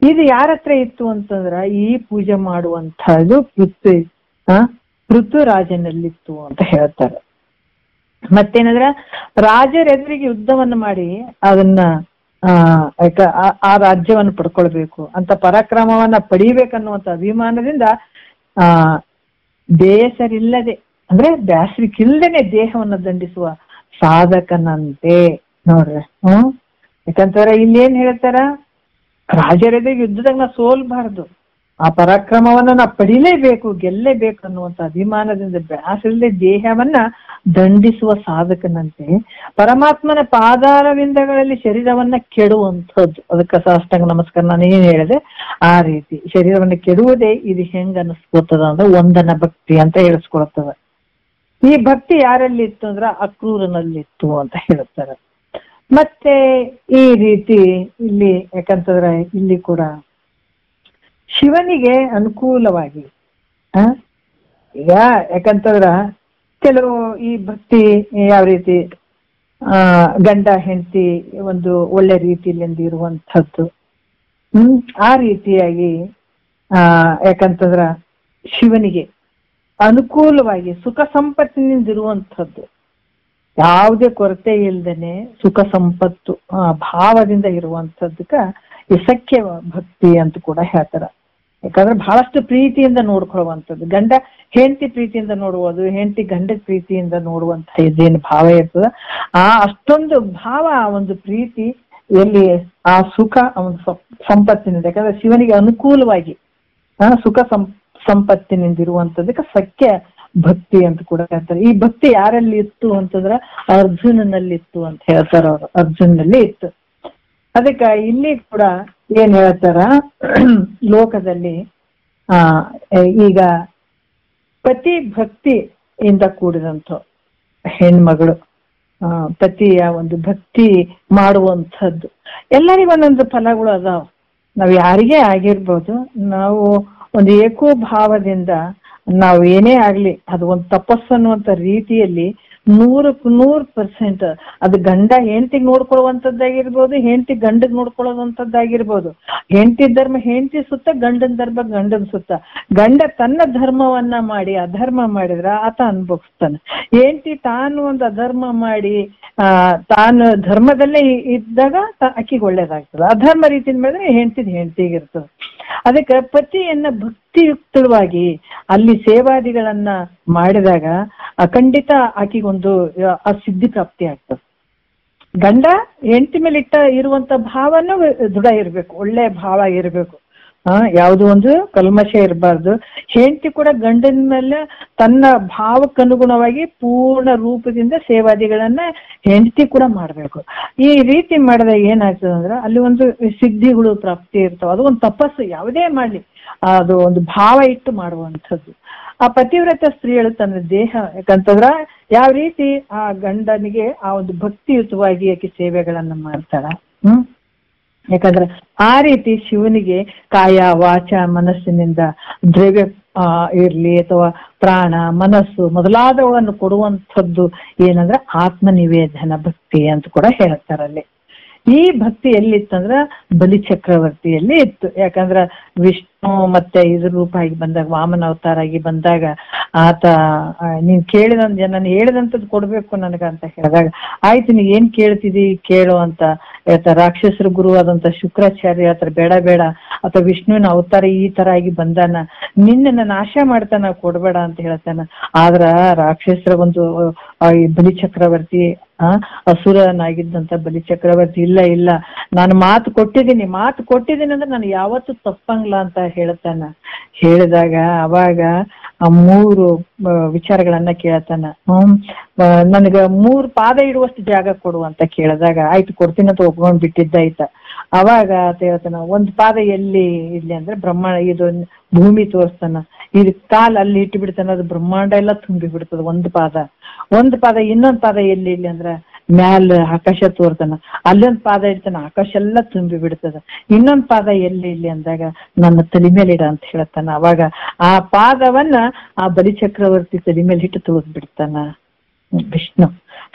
ಇದು ಯಾರ ಹತ್ರ ಇತ್ತು ಅಂತಂದ್ರ ಈ ಪೂಜೆ ಮಾಡುವಂತಹದ್ದು ಪೃಥ್ವಿರಾಜನಲ್ಲಿತ್ತು ಅಂತ ಹೇಳ್ತಾರೆ. ಮತ್ತೇನಂದ್ರ ರಾಜರೆದುರಿಗೆ ಯುದ್ಧವನ್ನು ಮಾಡಿ ಅದನ್ನ ಆ ರಾಜ್ಯವನ್ನು ಪಡ್ಕೊಳ್ಬೇಕು ಅಂತ, ಪರಾಕ್ರಮವನ್ನ ಪಡಿಬೇಕನ್ನುವಂತ ಅಭಿಮಾನದಿಂದ ಬೇಸರಿಲ್ಲದೆ ಅಂದ್ರೆ ಬ್ಯಾಸರಿಕಿಲ್ಲದೇನೆ ದೇಹವನ್ನ ದಂಡಿಸುವ ಸಾಧಕನಂತೆ ನೋಡ್ರಿ. ಯಾಕಂತಾರ ಇಲ್ಲಿ ಏನ್ ಹೇಳ್ತಾರ, ರಾಜರೆದುರಿಗೆ ಯುದ್ಧದಾಗ ನಾ ಸೋಲ್ಬಾರ್ದು, ಆ ಪರಾಕ್ರಮವನ್ನ ನಾ ಪಡಿಲೇಬೇಕು, ಗೆಲ್ಲೇಬೇಕು ಅನ್ನುವಂತ ಅಭಿಮಾನದಿಂದ ಬ್ಯಾಸರಿಲ್ಲದೆ ದೇಹವನ್ನ ದಂಡಿಸುವ ಸಾಧಕನಂತೆ ಪರಮಾತ್ಮನ ಪಾದಾರವಿಂದಗಳಲ್ಲಿ ಶರೀರವನ್ನ ಕೆಡುವಂಥದ್ದು. ಅದಕ್ಕೆ ಸಾಷ್ಟಾಂಗ ನಮಸ್ಕಾರ ನಾನು ಏನ್ ಹೇಳಿದೆ ಆ ರೀತಿ ಶರೀರವನ್ನ ಕೆಡುವುದೇ ಇದು ಹೆಂಗ ಅನಿಸ್ಕೊತದ ಅಂದ್ರೆ ವಂದನ ಭಕ್ತಿ ಅಂತ ಹೇಳಿಸ್ಕೊಳ್ತದ. ಈ ಭಕ್ತಿ ಯಾರಲ್ಲಿ ಇತ್ತು ಅಂದ್ರ ಅಕ್ರೂರನಲ್ಲಿತ್ತು ಅಂತ ಹೇಳ್ತಾರೆ. ಮತ್ತೆ ಈ ರೀತಿ ಇಲ್ಲಿ ಯಾಕಂತಂದ್ರೆ ಇಲ್ಲಿ ಕೂಡ ಶಿವನಿಗೆ ಅನುಕೂಲವಾಗಿ ಈಗ ಯಾಕಂತಂದ್ರ ಕೆಲವು ಈ ಭಕ್ತಿ ಯಾವ ರೀತಿ ಗಂಡ ಹೆಂಡತಿ ಒಂದು ಒಳ್ಳೆ ರೀತಿಯಲ್ಲಿ ಇರುವಂಥದ್ದು. ಆ ರೀತಿಯಾಗಿ ಯಾಕಂತಂದ್ರ ಶಿವನಿಗೆ ಅನುಕೂಲವಾಗಿ ಸುಖ ಸಂಪತ್ತಿನಿಂದ ಇರುವಂಥದ್ದು, ಯಾವುದೇ ಕೊರತೆ ಇಲ್ದೇನೆ ಸುಖ ಸಂಪತ್ತು ಭಾವದಿಂದ ಇರುವಂಥದ್ದಕ್ಕ ಈ ಸಖ್ಯ ಭಕ್ತಿ ಅಂತ ಕೂಡ ಹೇಳ್ತಾರ. ಯಾಕಂದ್ರೆ ಬಹಳಷ್ಟು ಪ್ರೀತಿಯಿಂದ ನೋಡ್ಕೊಳ್ಳುವಂಥದ್ದು, ಗಂಡ ಹೆಂಡತಿ ಪ್ರೀತಿಯಿಂದ ನೋಡುವುದು, ಹೆಂಡತಿ ಗಂಡದ ಪ್ರೀತಿಯಿಂದ ನೋಡುವಂತ ಇದೇನು ಭಾವ ಇರ್ತದ, ಅಷ್ಟೊಂದು ಭಾವ, ಒಂದು ಪ್ರೀತಿ ಎಲ್ಲಿ ಆ ಸುಖ ಒಂದು ಸಂಪತ್ತಿನಿಂದ, ಯಾಕಂದ್ರೆ ಶಿವನಿಗೆ ಅನುಕೂಲವಾಗಿ ಸುಖ ಸಂಪತ್ತಿನಿಂದ ಇರುವಂತದಕ್ಕೆ ಸಖ್ಯ ಭಕ್ತಿ ಅಂತ ಕೂಡ ಹೇಳ್ತಾರೆ. ಈ ಭಕ್ತಿ ಯಾರಲ್ಲಿ ಇತ್ತು ಅಂತಂದ್ರ ಅರ್ಜುನನಲ್ಲಿ ಅಂತ ಹೇಳ್ತಾರ ಅವರು, ಅರ್ಜುನಲ್ಲಿ ಇತ್ತು. ಅದಕ್ಕೆ ಇಲ್ಲಿ ಕೂಡ ಏನ್ ಹೇಳ್ತಾರ, ಲೋಕದಲ್ಲಿ ಈಗ ಪತಿ ಭಕ್ತಿಯಿಂದ ಕೂಡಿದಂಥ ಹೆಣ್ಮಗಳು, ಪತಿಯ ಒಂದು ಭಕ್ತಿ ಮಾಡುವಂಥದ್ದು, ಎಲ್ಲರಿಗೂ ಒಂದೊಂದು ಫಲಗಳು ಅದಾವ. ನಾವ್ ಯಾರಿಗೇ ಆಗಿರ್ಬೋದು, ನಾವು ಒಂದು ಏಕೋಭಾವದಿಂದ ನಾವು ಏನೇ ಆಗ್ಲಿ ಅದು ಒಂದು ತಪಸ್ಸು ಅನ್ನುವಂತ ರೀತಿಯಲ್ಲಿ 100% ಅದು ಗಂಡ ಹೆಂಡತಿಗೆ ನೋಡ್ಕೊಳ್ಳುವಂಥದ್ದಾಗಿರ್ಬೋದು, ಹೆಂಡತಿ ಗಂಡಗ್ ನೋಡ್ಕೊಳ್ಳುವಂಥದ್ದಾಗಿರ್ಬೋದು. ಹೆಂಡತಿ ಧರ್ಮ ಹೆಂಡತಿ ಸುತ್ತ, ಗಂಡನ ಧರ್ಮ ಗಂಡನ ಸುತ್ತ. ಗಂಡ ತನ್ನ ಧರ್ಮವನ್ನ ಮಾಡಿ ಅಧರ್ಮ ಮಾಡಿದ್ರ ಆತ ಅನುಭವಿಸ್ತಾನೆ. ಹೆಂಡತಿ ತಾನು ಒಂದು ಅಧರ್ಮ ಮಾಡಿ ತಾನು ಧರ್ಮದಲ್ಲೇ ಇದ್ದಾಗ ಆಕಿಗೆ ಒಳ್ಳೇದಾಗ್ತದೆ, ಅಧರ್ಮ ರೀತಿಯಿಂದ ಮಾಡಿದ್ರೆ ಹೆಂಡತಿಗಿರ್ತದೆ. ಅದಕ್ಕೆ ಪತಿಯನ್ನ ಭಕ್ತಿಯುಕ್ತವಾಗಿ ಅಲ್ಲಿ ಸೇವಾದಿಗಳನ್ನ ಮಾಡಿದಾಗ ಖಂಡಿತ ಆಕಿಗೊಂದು ಆ ಸಿದ್ಧಿ ಪ್ರಾಪ್ತಿ ಆಗ್ತದೆ. ಗಂಡ ಹೆಂಡತಿ ಮೇಲೆ ಇರುವಂತ ಭಾವನೂ ದೃಢ ಇರ್ಬೇಕು, ಒಳ್ಳೆ ಭಾವ ಇರ್ಬೇಕು, ಯಾವುದು ಒಂದು ಕಲ್ಮಶ ಇರಬಾರ್ದು. ಹೆಂಡತಿ ಕೂಡ ಗಂಡನ ಮೇಲೆ ತನ್ನ ಭಾವಕ್ಕನುಗುಣವಾಗಿ ಪೂರ್ಣ ರೂಪದಿಂದ ಸೇವಾದಿಗಳನ್ನ ಹೆಂಡತಿ ಕೂಡ ಮಾಡ್ಬೇಕು. ಈ ರೀತಿ ಮಾಡಿದಾಗ ಏನಾಗ್ತದೆ ಅಂದ್ರೆ ಅಲ್ಲಿ ಒಂದು ಸಿದ್ಧಿಗಳು ಪ್ರಾಪ್ತಿ ಇರ್ತಾವ. ಅದು ಒಂದು ತಪಸ್ಸು, ಯಾವುದೇ ಮಾಡ್ಲಿ ಅದು ಒಂದು ಭಾವ ಇಟ್ಟು ಮಾಡುವಂಥದ್ದು. ಆ ಪತಿವ್ರತ ಸ್ತ್ರೀಗಳು ತನ್ನ ದೇಹ, ಯಾಕಂತಂದ್ರ ಯಾವ ರೀತಿ ಆ ಗಂಡನಿಗೆ ಆ ಒಂದು ಭಕ್ತಿಯುತವಾಗಿ ಆಕೆ ಸೇವೆಗಳನ್ನ ಮಾಡ್ತಾಳ. ಯಾಕಂದ್ರೆ ಆ ರೀತಿ ಶಿವನಿಗೆ ಕಾಯ ವಾಚ ಮನಸ್ಸಿನಿಂದ ದ್ರವ್ಯ ಇರ್ಲಿ ಅಥವಾ ಪ್ರಾಣ ಮನಸ್ಸು ಮೊದಲಾದವುಗಳನ್ನು ಕೊಡುವಂಥದ್ದು ಏನಂದ್ರೆ ಆತ್ಮನಿವೇದನ ಭಕ್ತಿ ಅಂತ ಕೂಡ ಹೇಳ್ತಾರಲ್ಲಿ. ಈ ಭಕ್ತಿ ಎಲ್ಲಿತ್ತಂದ್ರ ಬಲಿ ಚಕ್ರವರ್ತಿಯಲ್ಲಿ ಇತ್ತು. ಯಾಕಂದ್ರ ವಿಷ್ಣು ಮತ್ತೆ ಇದ್ರ ರೂಪ ಆಗಿ ಬಂದಾಗ, ವಾಮನ ಅವತಾರ ಆಗಿ ಬಂದಾಗ ಆತ ನೀನ್ ಕೇಳಿದಂತ ನಾನು ಹೇಳಿದಂಥದ್ದು ಕೊಡ್ಬೇಕು ನನಗಂತ ಹೇಳಿದಾಗ, ಆಯ್ತು ನೀ ಏನ್ ಕೇಳ್ತಿದಿ ಕೇಳು ಅಂತ ಹೇಳ್ತಾರ. ರಾಕ್ಷಸರ ಗುರುವಾದಂತ ಶುಕ್ರಾಚಾರ್ಯ ಹೇಳ್ತಾರ, ಬೇಡ ಬೇಡ ಅಥವಾ ವಿಷ್ಣುವಿನ ಅವತಾರ ಈ ತರ ಆಗಿ ಬಂದಾನ, ನಿನ್ನ ನಾಶ ಮಾಡ್ತಾನ, ಕೊಡ್ಬೇಡ ಅಂತ ಹೇಳ್ತಾನ. ಆದ್ರ ರಾಕ್ಷಸರ ಒಂದು ಬಲಿ ಚಕ್ರವರ್ತಿ ಅಸುರನಾಗಿದ್ದಂತ ಬಲಿ ಚಕ್ರವರ್ತಿ ಇಲ್ಲ ನಾನು ಮಾತು ಕೊಟ್ಟಿದ್ದೀನಿ ಅಂದ್ರೆ ನಾನು ಯಾವತ್ತೂ ತಪ್ಪಂಗ್ಲ ಅಂತ ಹೇಳ್ತಾನ. ಹೇಳಿದಾಗ ಅವಾಗ ಆ 3 ವಿಚಾರಗಳನ್ನ ಕೇಳ್ತಾನ. ನನಗ 3 ಪಾದ ಇಡುವಷ್ಟು ಜಾಗ ಕೊಡು ಅಂತ ಕೇಳಿದಾಗ ಆಯ್ತು ಕೊಡ್ತೀನಿ ಅಂತ ಒಪ್ಕೊಂಡ್ ಬಿಟ್ಟಿದ್ದಾಯ್ತ. ಅವಾಗ ಅಂತ ಹೇಳ್ತಾನ, 1 ಪಾದ ಎಲ್ಲಿ ಇರ್ಲಿ ಅಂದ್ರೆ ಬ್ರಹ್ಮಾಂಡ, ಇದು ಭೂಮಿ ತೋರಿಸ್ತಾನ, ಇದು ಕಾಲ್ ಅಲ್ಲಿ ಇಟ್ಟು ಬಿಡ್ತಾನ, ಅದು ಬ್ರಹ್ಮಾಂಡ ಎಲ್ಲ ತುಂಬಿ ಬಿಡ್ತದ. 1 ಪಾದ ಇನ್ನೊಂದ್ ಪಾದ ಎಲ್ಲಿ ಇರ್ಲಿ ಅಂದ್ರ ಮ್ಯಾಲ ಆಕಾಶ ತೋರ್ತಾನ, ಅಲ್ಲೊಂದ್ ಪಾದ ಇಡ್ತಾನ, ಆಕಾಶ ಎಲ್ಲ ತುಂಬಿ ಬಿಡ್ತದ. ಇನ್ನೊಂದ್ ಪಾದ ಎಲ್ಲಿ ಇಲ್ಲಿ ಅಂದಾಗ ನನ್ನ ತಲೆ ಮೇಲೆ ಇಡ ಅಂತ ಹೇಳ್ತಾನ. ಅವಾಗ ಆ ಪಾದವನ್ನ ಆ ಬಲಿ ಚಕ್ರವರ್ತಿ ತಲೆ ಮೇಲೆ ಇಟ್ಟು ತೋರ್ಸ್ ಬಿಡ್ತಾನ ವಿಷ್ಣು.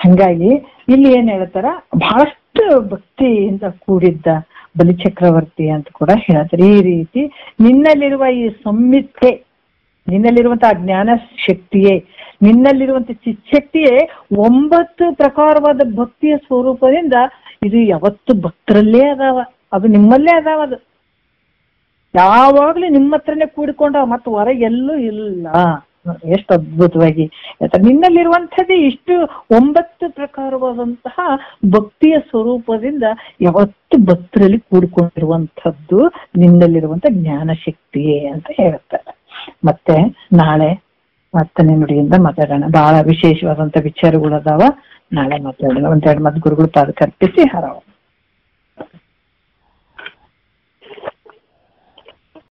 ಹಂಗಾಗಿ ಇಲ್ಲಿ ಏನ್ ಹೇಳ್ತಾರ, ಬಹಳಷ್ಟು ಭಕ್ತಿಯಿಂದ ಕೂಡಿದ್ದ ಬಲಿ ಚಕ್ರವರ್ತಿ ಅಂತ ಕೂಡ ಹೇಳ್ತಾರೆ. ಈ ರೀತಿ ನಿನ್ನಲ್ಲಿರುವ ಈ ಸಂಮಿತೆ, ನಿನ್ನಲ್ಲಿರುವಂತಹ ಜ್ಞಾನ ಶಕ್ತಿಯೇ, ನಿನ್ನಲ್ಲಿರುವಂತ ಚಿಚ್ಚಕ್ತಿಯೇ 9 ಪ್ರಕಾರವಾದ ಭಕ್ತಿಯ ಸ್ವರೂಪದಿಂದ ಇದು ಯಾವತ್ತು ಭಕ್ತರಲ್ಲೇ ಅದಾವ, ಅದು ನಿಮ್ಮಲ್ಲೇ ಅದಾವ. ಅದು ಯಾವಾಗ್ಲೂ ನಿಮ್ಮ ಹತ್ರನೇ ಕೂಡಿಕೊಂಡವ, ಮತ್ತು ಹೊರಗೆಲ್ಲೂ ಇಲ್ಲ. ಎಷ್ಟು ಅದ್ಭುತವಾಗಿ ನಿನ್ನಲ್ಲಿರುವಂಥದ್ದೇ ಇಷ್ಟು 9 ಪ್ರಕಾರವಾದಂತಹ ಭಕ್ತಿಯ ಸ್ವರೂಪದಿಂದ ಯಾವತ್ತು ಭಕ್ತರಲ್ಲಿ ಕೂಡಿಕೊಂಡಿರುವಂಥದ್ದು ನಿನ್ನಲ್ಲಿರುವಂತ ಜ್ಞಾನ ಶಕ್ತಿಯೇ ಅಂತ ಹೇಳ್ತಾರೆ. ಮತ್ತೆ ನಾಳೆ 10ನೇ ನುಡಿಯಿಂದ ಮಾತಾಡೋಣ. ಬಹಳ ವಿಶೇಷವಾದಂತ ವಿಚಾರಗಳು ಅದಾವ, ನಾಳೆ ಮಾತಾಡೋಣ. 1-2 ಮದ್ದು ಗುರುಗಳು ಪಾದಕ್ಕೆ ಅರ್ಪಿಸಿ ಹರವ.